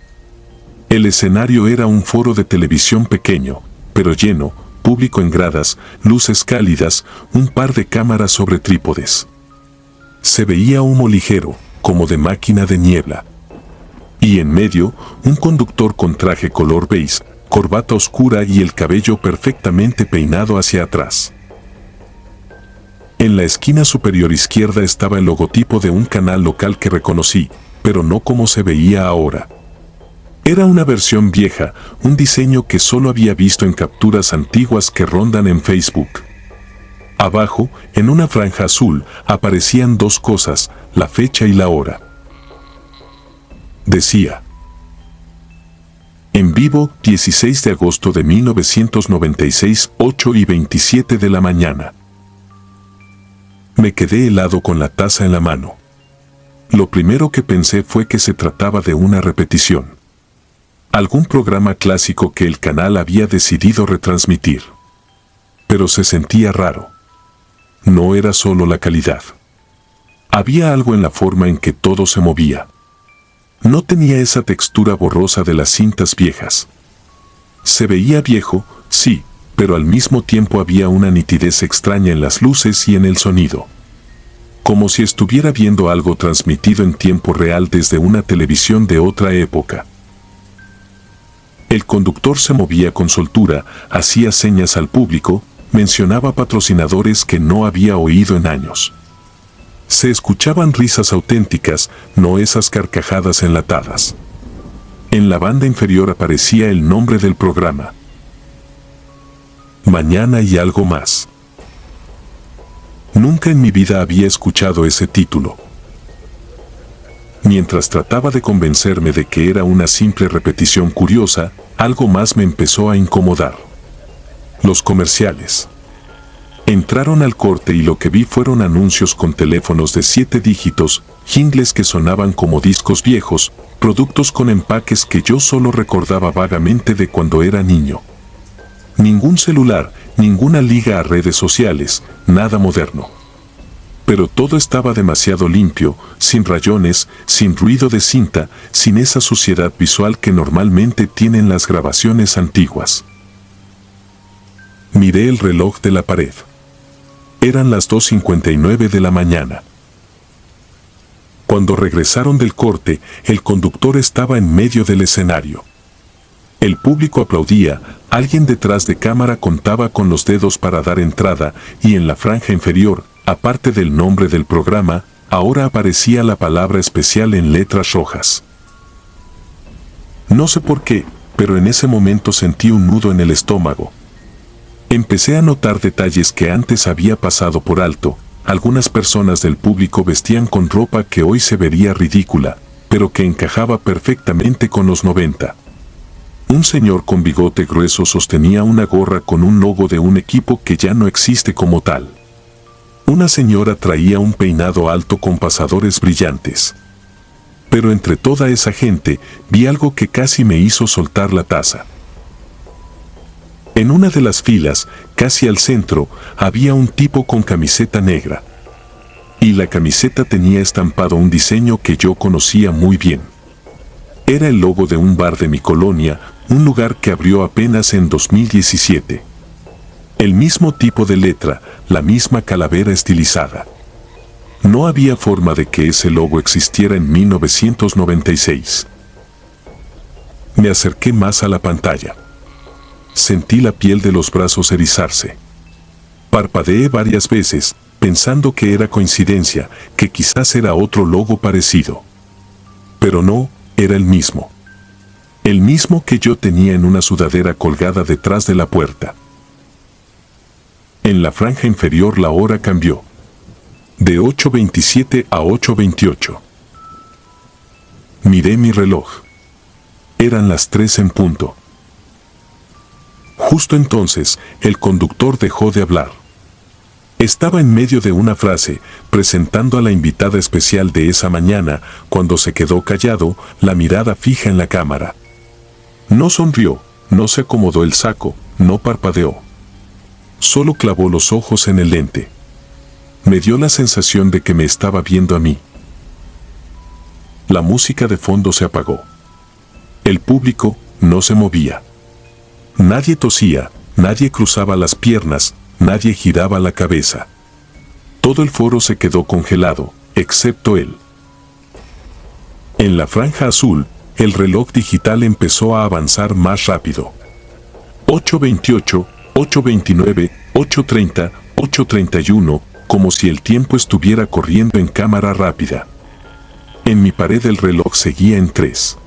El escenario era un foro de televisión pequeño, pero lleno, público en gradas, luces cálidas, un par de cámaras sobre trípodes. Se veía humo ligero, como de máquina de niebla. Y en medio, un conductor con traje color beige, corbata oscura y el cabello perfectamente peinado hacia atrás. En la esquina superior izquierda estaba el logotipo de un canal local que reconocí, pero no como se veía ahora. Era una versión vieja, un diseño que solo había visto en capturas antiguas que rondan en Facebook. Abajo, en una franja azul, aparecían dos cosas, la fecha y la hora. Decía: en vivo, 16 de agosto de 1996, 8:27 de la mañana. Me quedé helado con la taza en la mano. Lo primero que pensé fue que se trataba de una repetición. Algún programa clásico que el canal había decidido retransmitir. Pero se sentía raro. No era solo la calidad. Había algo en la forma en que todo se movía. No tenía esa textura borrosa de las cintas viejas. Se veía viejo, sí, pero al mismo tiempo había una nitidez extraña en las luces y en el sonido. Como si estuviera viendo algo transmitido en tiempo real desde una televisión de otra época. El conductor se movía con soltura, hacía señas al público, mencionaba patrocinadores que no había oído en años. Se escuchaban risas auténticas, no esas carcajadas enlatadas. En la banda inferior aparecía el nombre del programa. Mañana y algo más. Nunca en mi vida había escuchado ese título. Mientras trataba de convencerme de que era una simple repetición curiosa, algo más me empezó a incomodar. Los comerciales. Entraron al corte y lo que vi fueron anuncios con teléfonos de 7 dígitos, jingles que sonaban como discos viejos, productos con empaques que yo solo recordaba vagamente de cuando era niño. Ningún celular, ninguna liga a redes sociales, nada moderno. Pero todo estaba demasiado limpio, sin rayones, sin ruido de cinta, sin esa suciedad visual que normalmente tienen las grabaciones antiguas. Miré el reloj de la pared. Eran las 2:59 de la mañana. Cuando regresaron del corte, el conductor estaba en medio del escenario. El público aplaudía, alguien detrás de cámara contaba con los dedos para dar entrada, y en la franja inferior, aparte del nombre del programa, ahora aparecía la palabra especial en letras rojas. No sé por qué, pero en ese momento sentí un nudo en el estómago. Empecé a notar detalles que antes había pasado por alto. Algunas personas del público vestían con ropa que hoy se vería ridícula, pero que encajaba perfectamente con los 90. Un señor con bigote grueso sostenía una gorra con un logo de un equipo que ya no existe como tal. Una señora traía un peinado alto con pasadores brillantes. Pero entre toda esa gente, vi algo que casi me hizo soltar la taza. En una de las filas, casi al centro, había un tipo con camiseta negra. Y la camiseta tenía estampado un diseño que yo conocía muy bien. Era el logo de un bar de mi colonia, un lugar que abrió apenas en 2017. El mismo tipo de letra, la misma calavera estilizada. No había forma de que ese logo existiera en 1996. Me acerqué más a la pantalla. Sentí la piel de los brazos erizarse. Parpadeé varias veces, pensando que era coincidencia, que quizás era otro logo parecido. Pero no, era el mismo. El mismo que yo tenía en una sudadera colgada detrás de la puerta. En la franja inferior la hora cambió. De 8:27 a 8:28. Miré mi reloj. Eran las 3 en punto. Justo entonces, el conductor dejó de hablar. Estaba en medio de una frase, presentando a la invitada especial de esa mañana, cuando se quedó callado, la mirada fija en la cámara. No sonrió, no se acomodó el saco, no parpadeó. Solo clavó los ojos en el lente. Me dio la sensación de que me estaba viendo a mí. La música de fondo se apagó. El público no se movía. Nadie tosía, nadie cruzaba las piernas, nadie giraba la cabeza. Todo el foro se quedó congelado, excepto él. En la franja azul, el reloj digital empezó a avanzar más rápido. 8:28, 8:29, 8:30, 8:31, como si el tiempo estuviera corriendo en cámara rápida. En mi pared el reloj seguía en 3.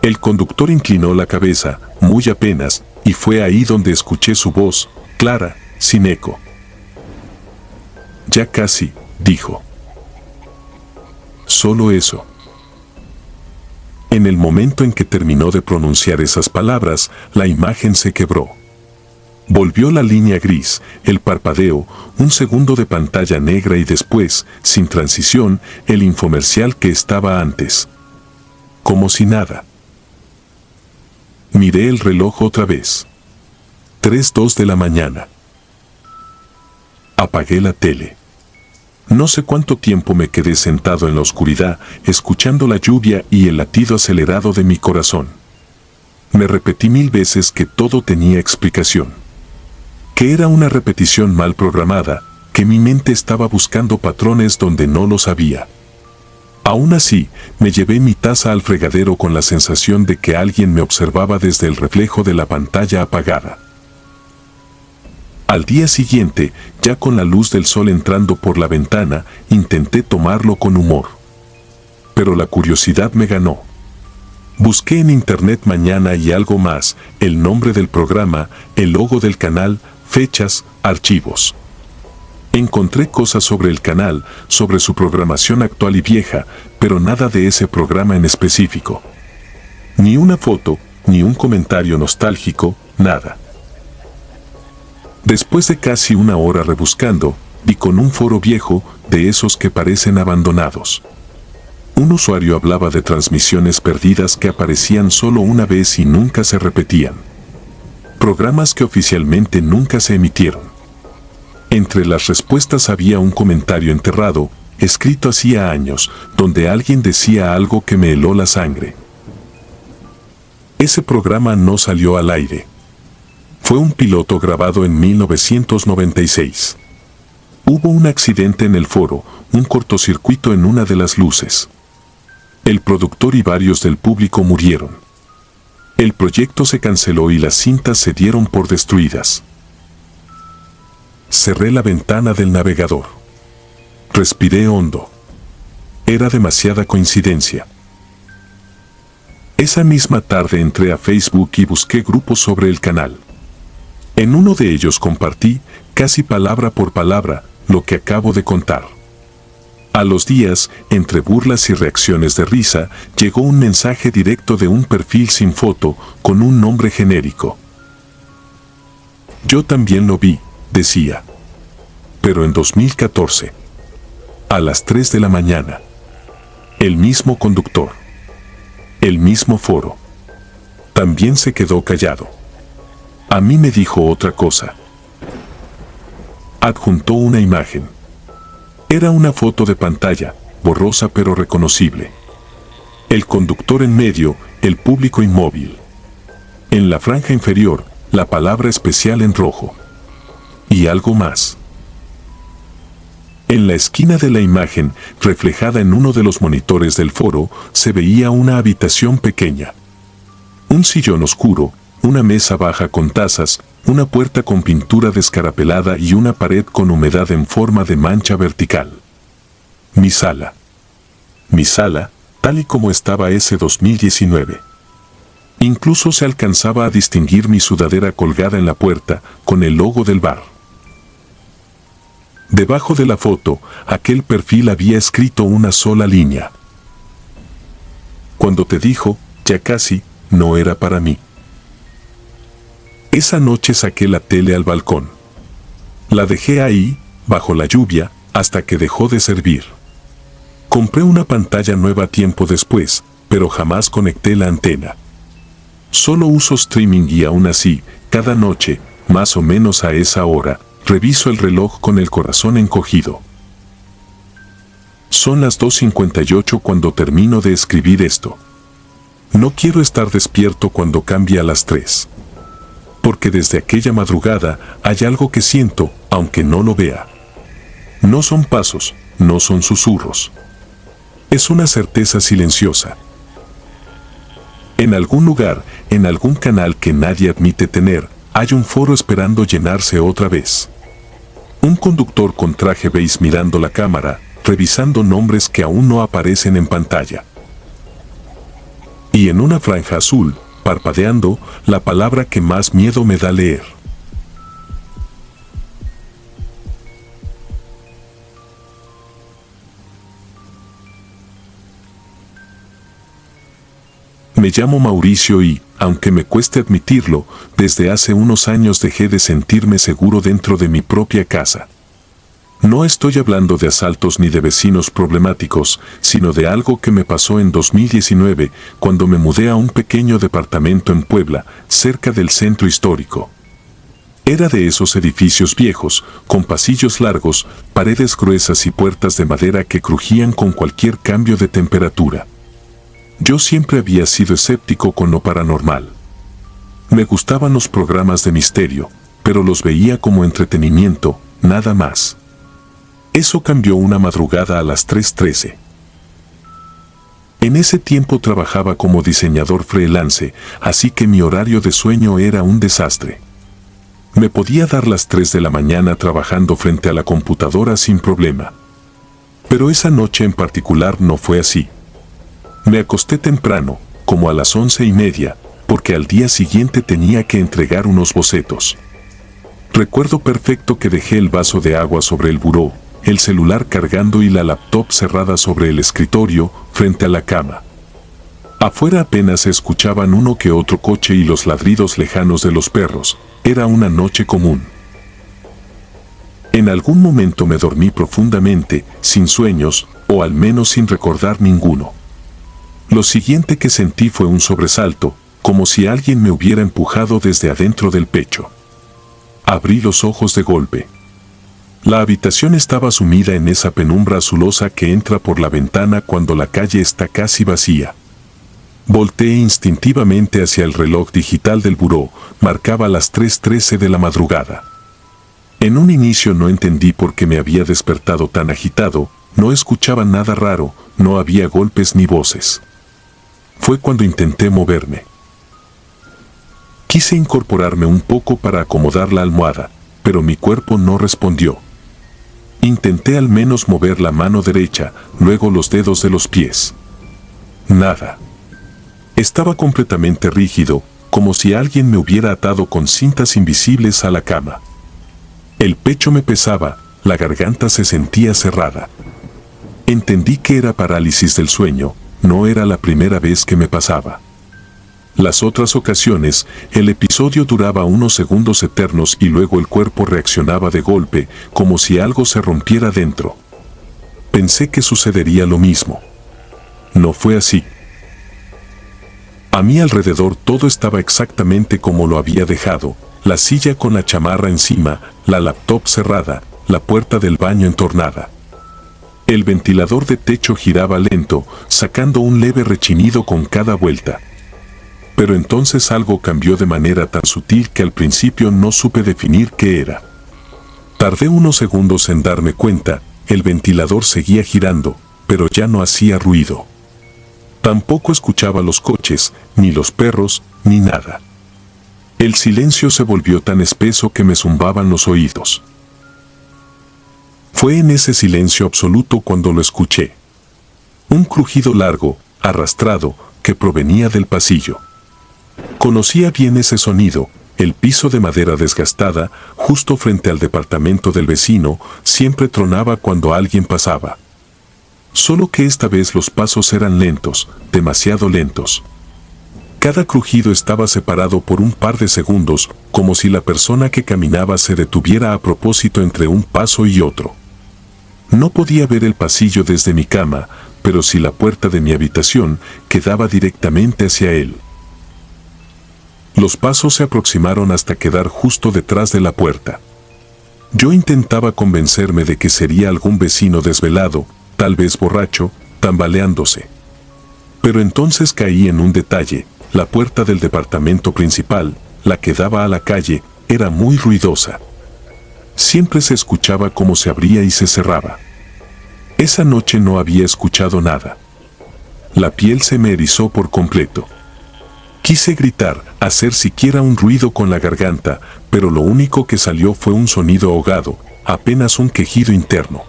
El conductor inclinó la cabeza, muy apenas, y fue ahí donde escuché su voz, clara, sin eco. Ya casi, dijo. Solo eso. En el momento en que terminó de pronunciar esas palabras, la imagen se quebró. Volvió la línea gris, el parpadeo, un segundo de pantalla negra y después, sin transición, el infomercial que estaba antes. Como si nada. Miré el reloj otra vez. 3:02 de la mañana. Apagué la tele. No sé cuánto tiempo me quedé sentado en la oscuridad, escuchando la lluvia y el latido acelerado de mi corazón. Me repetí 1000 veces que todo tenía explicación. Que era una repetición mal programada, que mi mente estaba buscando patrones donde no los había. Aún así, me llevé mi taza al fregadero con la sensación de que alguien me observaba desde el reflejo de la pantalla apagada. Al día siguiente, ya con la luz del sol entrando por la ventana, intenté tomarlo con humor. Pero la curiosidad me ganó. Busqué en internet mañana y algo más, el nombre del programa, el logo del canal, fechas, archivos. Encontré cosas sobre el canal, sobre su programación actual y vieja, pero nada de ese programa en específico. Ni una foto, ni un comentario nostálgico, nada. Después de casi una hora rebuscando, di con un foro viejo, de esos que parecen abandonados. Un usuario hablaba de transmisiones perdidas que aparecían solo una vez y nunca se repetían. Programas que oficialmente nunca se emitieron. Entre las respuestas había un comentario enterrado, escrito hacía años, donde alguien decía algo que me heló la sangre. Ese programa no salió al aire. Fue un piloto grabado en 1996. Hubo un accidente en el foro, un cortocircuito en una de las luces. El productor y varios del público murieron. El proyecto se canceló y las cintas se dieron por destruidas. Cerré la ventana del navegador. Respiré hondo. Era demasiada coincidencia. Esa misma tarde entré a Facebook y busqué grupos sobre el canal. En uno de ellos compartí, casi palabra por palabra, lo que acabo de contar. A los días, entre burlas y reacciones de risa, llegó un mensaje directo de un perfil sin foto, con un nombre genérico. Yo también lo vi, decía. Pero en 2014. A las 3 de la mañana. El mismo conductor. El mismo foro. También se quedó callado. A mí me dijo otra cosa. Adjuntó una imagen. Era una foto de pantalla, borrosa pero reconocible. El conductor en medio, el público inmóvil. En la franja inferior, la palabra especial en rojo. Y algo más. En la esquina de la imagen, reflejada en uno de los monitores del foro, se veía una habitación pequeña. Un sillón oscuro, una mesa baja con tazas, una puerta con pintura descarapelada y una pared con humedad en forma de mancha vertical. Mi sala. Mi sala, tal y como estaba ese 2019. Incluso se alcanzaba a distinguir mi sudadera colgada en la puerta, con el logo del bar. Debajo de la foto, aquel perfil había escrito una sola línea. Cuando te dijo, ya casi, no era para mí. Esa noche saqué la tele al balcón. La dejé ahí, bajo la lluvia, hasta que dejó de servir. Compré una pantalla nueva tiempo después, pero jamás conecté la antena. Solo uso streaming y aún así, cada noche, más o menos a esa hora, reviso el reloj con el corazón encogido. Son las 2:58 cuando termino de escribir esto. No quiero estar despierto cuando cambie a las 3. Porque desde aquella madrugada hay algo que siento, aunque no lo vea. No son pasos, no son susurros. Es una certeza silenciosa. En algún lugar, en algún canal que nadie admite tener, hay un foro esperando llenarse otra vez. Un conductor con traje beige mirando la cámara, revisando nombres que aún no aparecen en pantalla. Y en una franja azul, parpadeando, la palabra que más miedo me da leer. Me llamo Mauricio y, aunque me cueste admitirlo, desde hace unos años dejé de sentirme seguro dentro de mi propia casa. No estoy hablando de asaltos ni de vecinos problemáticos, sino de algo que me pasó en 2019, cuando me mudé a un pequeño departamento en Puebla, cerca del centro histórico. Era de esos edificios viejos, con pasillos largos, paredes gruesas y puertas de madera que crujían con cualquier cambio de temperatura. Yo siempre había sido escéptico con lo paranormal. Me gustaban los programas de misterio, pero los veía como entretenimiento, nada más. Eso cambió una madrugada a las 3:13. En ese tiempo trabajaba como diseñador freelance, así que mi horario de sueño era un desastre. Me podía dar las 3 de la mañana trabajando frente a la computadora sin problema. Pero esa noche en particular no fue así. Me acosté temprano, como a las 11:30, porque al día siguiente tenía que entregar unos bocetos. Recuerdo perfecto que dejé el vaso de agua sobre el buró, el celular cargando y la laptop cerrada sobre el escritorio, frente a la cama. Afuera apenas se escuchaban uno que otro coche y los ladridos lejanos de los perros. Era una noche común. En algún momento me dormí profundamente, sin sueños, o al menos sin recordar ninguno. Lo siguiente que sentí fue un sobresalto, como si alguien me hubiera empujado desde adentro del pecho. Abrí los ojos de golpe. La habitación estaba sumida en esa penumbra azulosa que entra por la ventana cuando la calle está casi vacía. Volteé instintivamente hacia el reloj digital del buró, marcaba las 3:13 de la madrugada. En un inicio no entendí por qué me había despertado tan agitado, no escuchaba nada raro, no había golpes ni voces. Fue cuando intenté moverme. Quise incorporarme un poco para acomodar la almohada, pero mi cuerpo no respondió. Intenté al menos mover la mano derecha, luego los dedos de los pies. Nada. Estaba completamente rígido, como si alguien me hubiera atado con cintas invisibles a la cama. El pecho me pesaba, la garganta se sentía cerrada. Entendí que era parálisis del sueño, no era la primera vez que me pasaba. Las otras ocasiones, el episodio duraba unos segundos eternos y luego el cuerpo reaccionaba de golpe, como si algo se rompiera dentro. Pensé que sucedería lo mismo. No fue así. A mi alrededor todo estaba exactamente como lo había dejado, la silla con la chamarra encima, la laptop cerrada, la puerta del baño entornada. El ventilador de techo giraba lento, sacando un leve rechinido con cada vuelta. Pero entonces algo cambió de manera tan sutil que al principio no supe definir qué era. Tardé unos segundos en darme cuenta, el ventilador seguía girando, pero ya no hacía ruido. Tampoco escuchaba los coches, ni los perros, ni nada. El silencio se volvió tan espeso que me zumbaban los oídos. Fue en ese silencio absoluto cuando lo escuché. Un crujido largo, arrastrado, que provenía del pasillo. Conocía bien ese sonido, el piso de madera desgastada, justo frente al departamento del vecino, siempre tronaba cuando alguien pasaba. Solo que esta vez los pasos eran lentos, demasiado lentos. Cada crujido estaba separado por un par de segundos, como si la persona que caminaba se detuviera a propósito entre un paso y otro. No podía ver el pasillo desde mi cama, pero sí la puerta de mi habitación, que daba directamente hacia él. Los pasos se aproximaron hasta quedar justo detrás de la puerta. Yo intentaba convencerme de que sería algún vecino desvelado, tal vez borracho, tambaleándose. Pero entonces caí en un detalle, la puerta del departamento principal, la que daba a la calle, era muy ruidosa. Siempre se escuchaba cómo se abría y se cerraba. Esa noche no había escuchado nada. La piel se me erizó por completo. Quise gritar, hacer siquiera un ruido con la garganta, pero lo único que salió fue un sonido ahogado, apenas un quejido interno.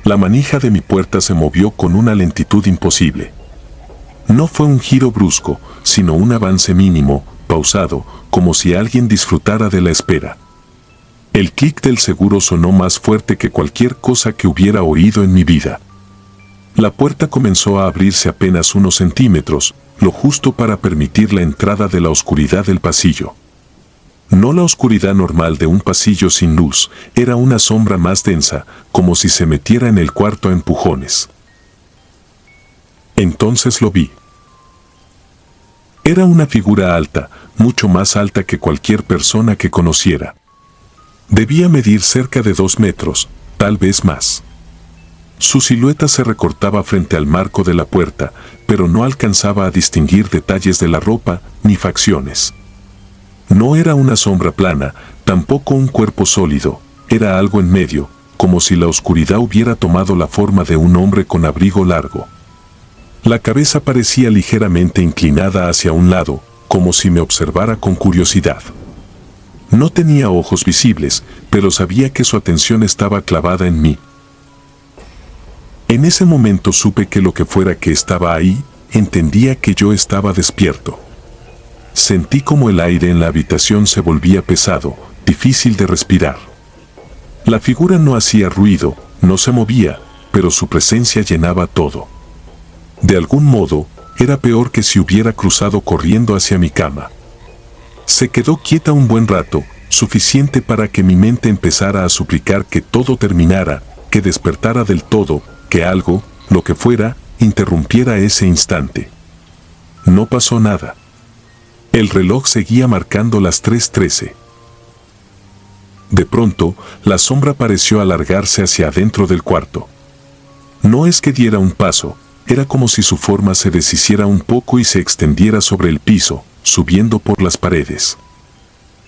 La manija de mi puerta se movió con una lentitud imposible. No fue un giro brusco, sino un avance mínimo, pausado, como si alguien disfrutara de la espera. El clic del seguro sonó más fuerte que cualquier cosa que hubiera oído en mi vida. La puerta comenzó a abrirse apenas unos centímetros, lo justo para permitir la entrada de la oscuridad del pasillo. No la oscuridad normal de un pasillo sin luz, era una sombra más densa, como si se metiera en el cuarto a empujones. Entonces lo vi. Era una figura alta, mucho más alta que cualquier persona que conociera. Debía medir cerca de 2 metros, tal vez más. Su silueta se recortaba frente al marco de la puerta, pero no alcanzaba a distinguir detalles de la ropa ni facciones. No era una sombra plana, tampoco un cuerpo sólido, era algo en medio, como si la oscuridad hubiera tomado la forma de un hombre con abrigo largo. La cabeza parecía ligeramente inclinada hacia un lado, como si me observara con curiosidad. No tenía ojos visibles, pero sabía que su atención estaba clavada en mí. En ese momento supe que lo que fuera que estaba ahí, entendía que yo estaba despierto. Sentí como el aire en la habitación se volvía pesado, difícil de respirar. La figura no hacía ruido, no se movía, pero su presencia llenaba todo. De algún modo, era peor que si hubiera cruzado corriendo hacia mi cama. Se quedó quieta un buen rato, suficiente para que mi mente empezara a suplicar que todo terminara, que despertara del todo, que algo, lo que fuera, interrumpiera ese instante. No pasó nada. El reloj seguía marcando las 3:13. De pronto, la sombra pareció alargarse hacia adentro del cuarto. No es que diera un paso, era como si su forma se deshiciera un poco y se extendiera sobre el piso, subiendo por las paredes.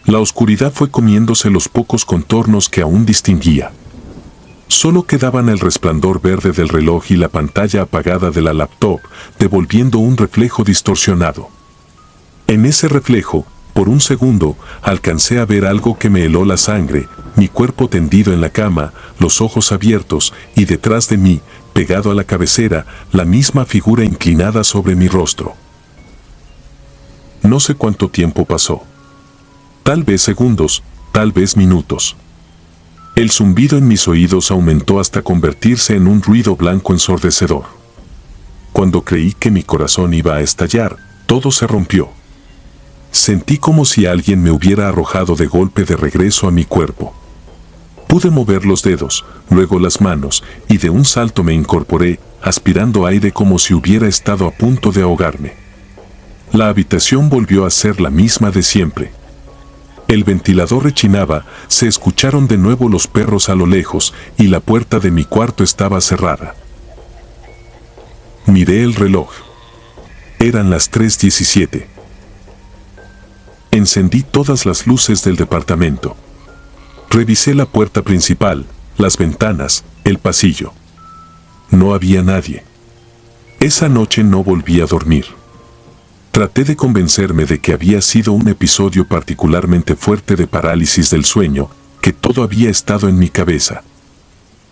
La oscuridad fue comiéndose los pocos contornos que aún distinguía. Solo quedaban el resplandor verde del reloj y la pantalla apagada de la laptop, devolviendo un reflejo distorsionado. En ese reflejo, por un segundo, alcancé a ver algo que me heló la sangre, mi cuerpo tendido en la cama, los ojos abiertos, y detrás de mí, pegado a la cabecera, la misma figura inclinada sobre mi rostro. No sé cuánto tiempo pasó. Tal vez segundos, tal vez minutos. El zumbido en mis oídos aumentó hasta convertirse en un ruido blanco ensordecedor. Cuando creí que mi corazón iba a estallar, todo se rompió. Sentí como si alguien me hubiera arrojado de golpe de regreso a mi cuerpo. Pude mover los dedos, luego las manos, y de un salto me incorporé, aspirando aire como si hubiera estado a punto de ahogarme. La habitación volvió a ser la misma de siempre. El ventilador rechinaba, se escucharon de nuevo los perros a lo lejos, y la puerta de mi cuarto estaba cerrada. Miré el reloj. Eran las 3:17. Encendí todas las luces del departamento. Revisé la puerta principal, las ventanas, el pasillo. No había nadie. Esa noche no volví a dormir. Traté de convencerme de que había sido un episodio particularmente fuerte de parálisis del sueño, que todo había estado en mi cabeza.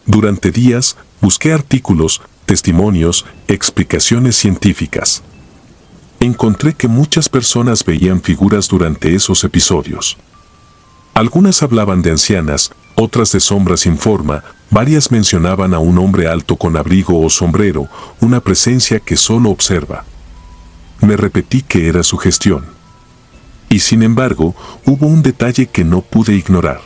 Durante días, busqué artículos, testimonios, explicaciones científicas. Encontré que muchas personas veían figuras durante esos episodios. Algunas hablaban de ancianas, otras de sombras sin forma, varias mencionaban a un hombre alto con abrigo o sombrero, una presencia que solo observa. Me repetí que era sugestión. Y sin embargo, hubo un detalle que no pude ignorar.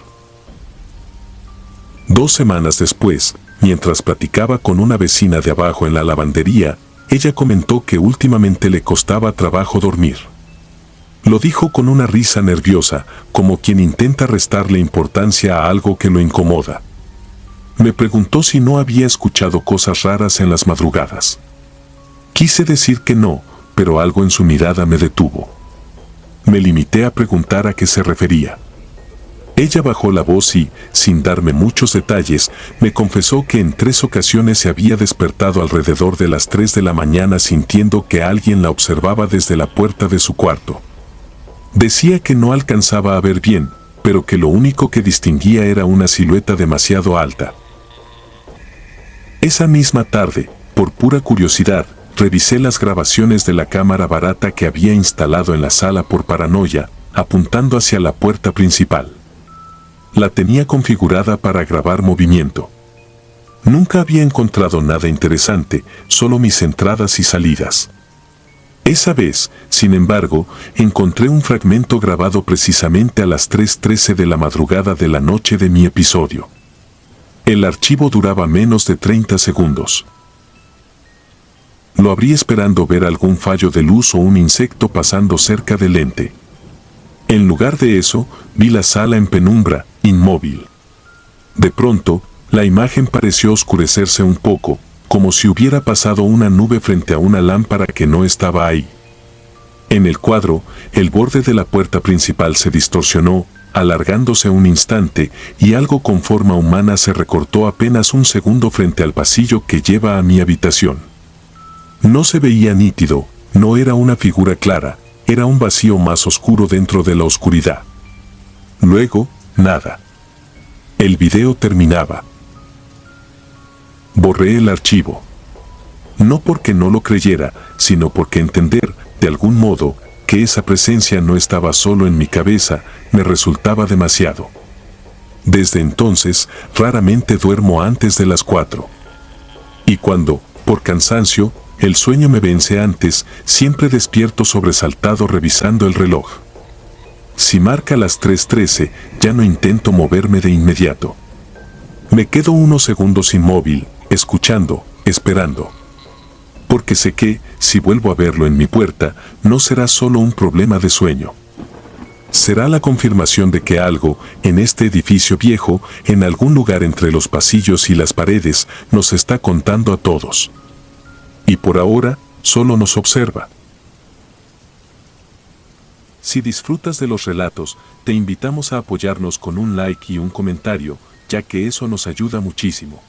2 semanas después, mientras platicaba con una vecina de abajo en la lavandería, ella comentó que últimamente le costaba trabajo dormir. Lo dijo con una risa nerviosa, como quien intenta restarle importancia a algo que lo incomoda. Me preguntó si no había escuchado cosas raras en las madrugadas. Quise decir que no, pero algo en su mirada me detuvo. Me limité a preguntar a qué se refería. Ella bajó la voz y, sin darme muchos detalles, me confesó que en 3 ocasiones se había despertado alrededor de las 3 de la mañana sintiendo que alguien la observaba desde la puerta de su cuarto. Decía que no alcanzaba a ver bien, pero que lo único que distinguía era una silueta demasiado alta. Esa misma tarde, por pura curiosidad, revisé las grabaciones de la cámara barata que había instalado en la sala por paranoia, apuntando hacia la puerta principal. La tenía configurada para grabar movimiento. Nunca había encontrado nada interesante, solo mis entradas y salidas. Esa vez, sin embargo, encontré un fragmento grabado precisamente a las 3:13 de la madrugada de la noche de mi episodio. El archivo duraba menos de 30 segundos. Lo abrí esperando ver algún fallo de luz o un insecto pasando cerca del lente. En lugar de eso, vi la sala en penumbra, inmóvil. De pronto, la imagen pareció oscurecerse un poco, como si hubiera pasado una nube frente a una lámpara que no estaba ahí. En el cuadro, el borde de la puerta principal se distorsionó, alargándose un instante, y algo con forma humana se recortó apenas un segundo frente al pasillo que lleva a mi habitación. No se veía nítido, no era una figura clara, era un vacío más oscuro dentro de la oscuridad. Luego, nada. El video terminaba. Borré el archivo. No porque no lo creyera, sino porque entender, de algún modo, que esa presencia no estaba solo en mi cabeza, me resultaba demasiado. Desde entonces, raramente duermo antes de las 4. Y cuando, por cansancio, el sueño me vence antes, siempre despierto sobresaltado revisando el reloj. Si marca las 3:13, ya no intento moverme de inmediato. Me quedo unos segundos inmóvil, escuchando, esperando. Porque sé que, si vuelvo a verlo en mi puerta, no será solo un problema de sueño. Será la confirmación de que algo, en este edificio viejo, en algún lugar entre los pasillos y las paredes, nos está contando a todos. Y por ahora, solo nos observa. Si disfrutas de los relatos, te invitamos a apoyarnos con un like y un comentario, ya que eso nos ayuda muchísimo.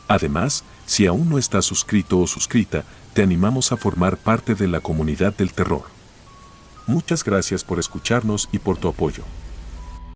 Además, si aún no estás suscrito o suscrita, te animamos a formar parte de la comunidad del terror. Muchas gracias por escucharnos y por tu apoyo.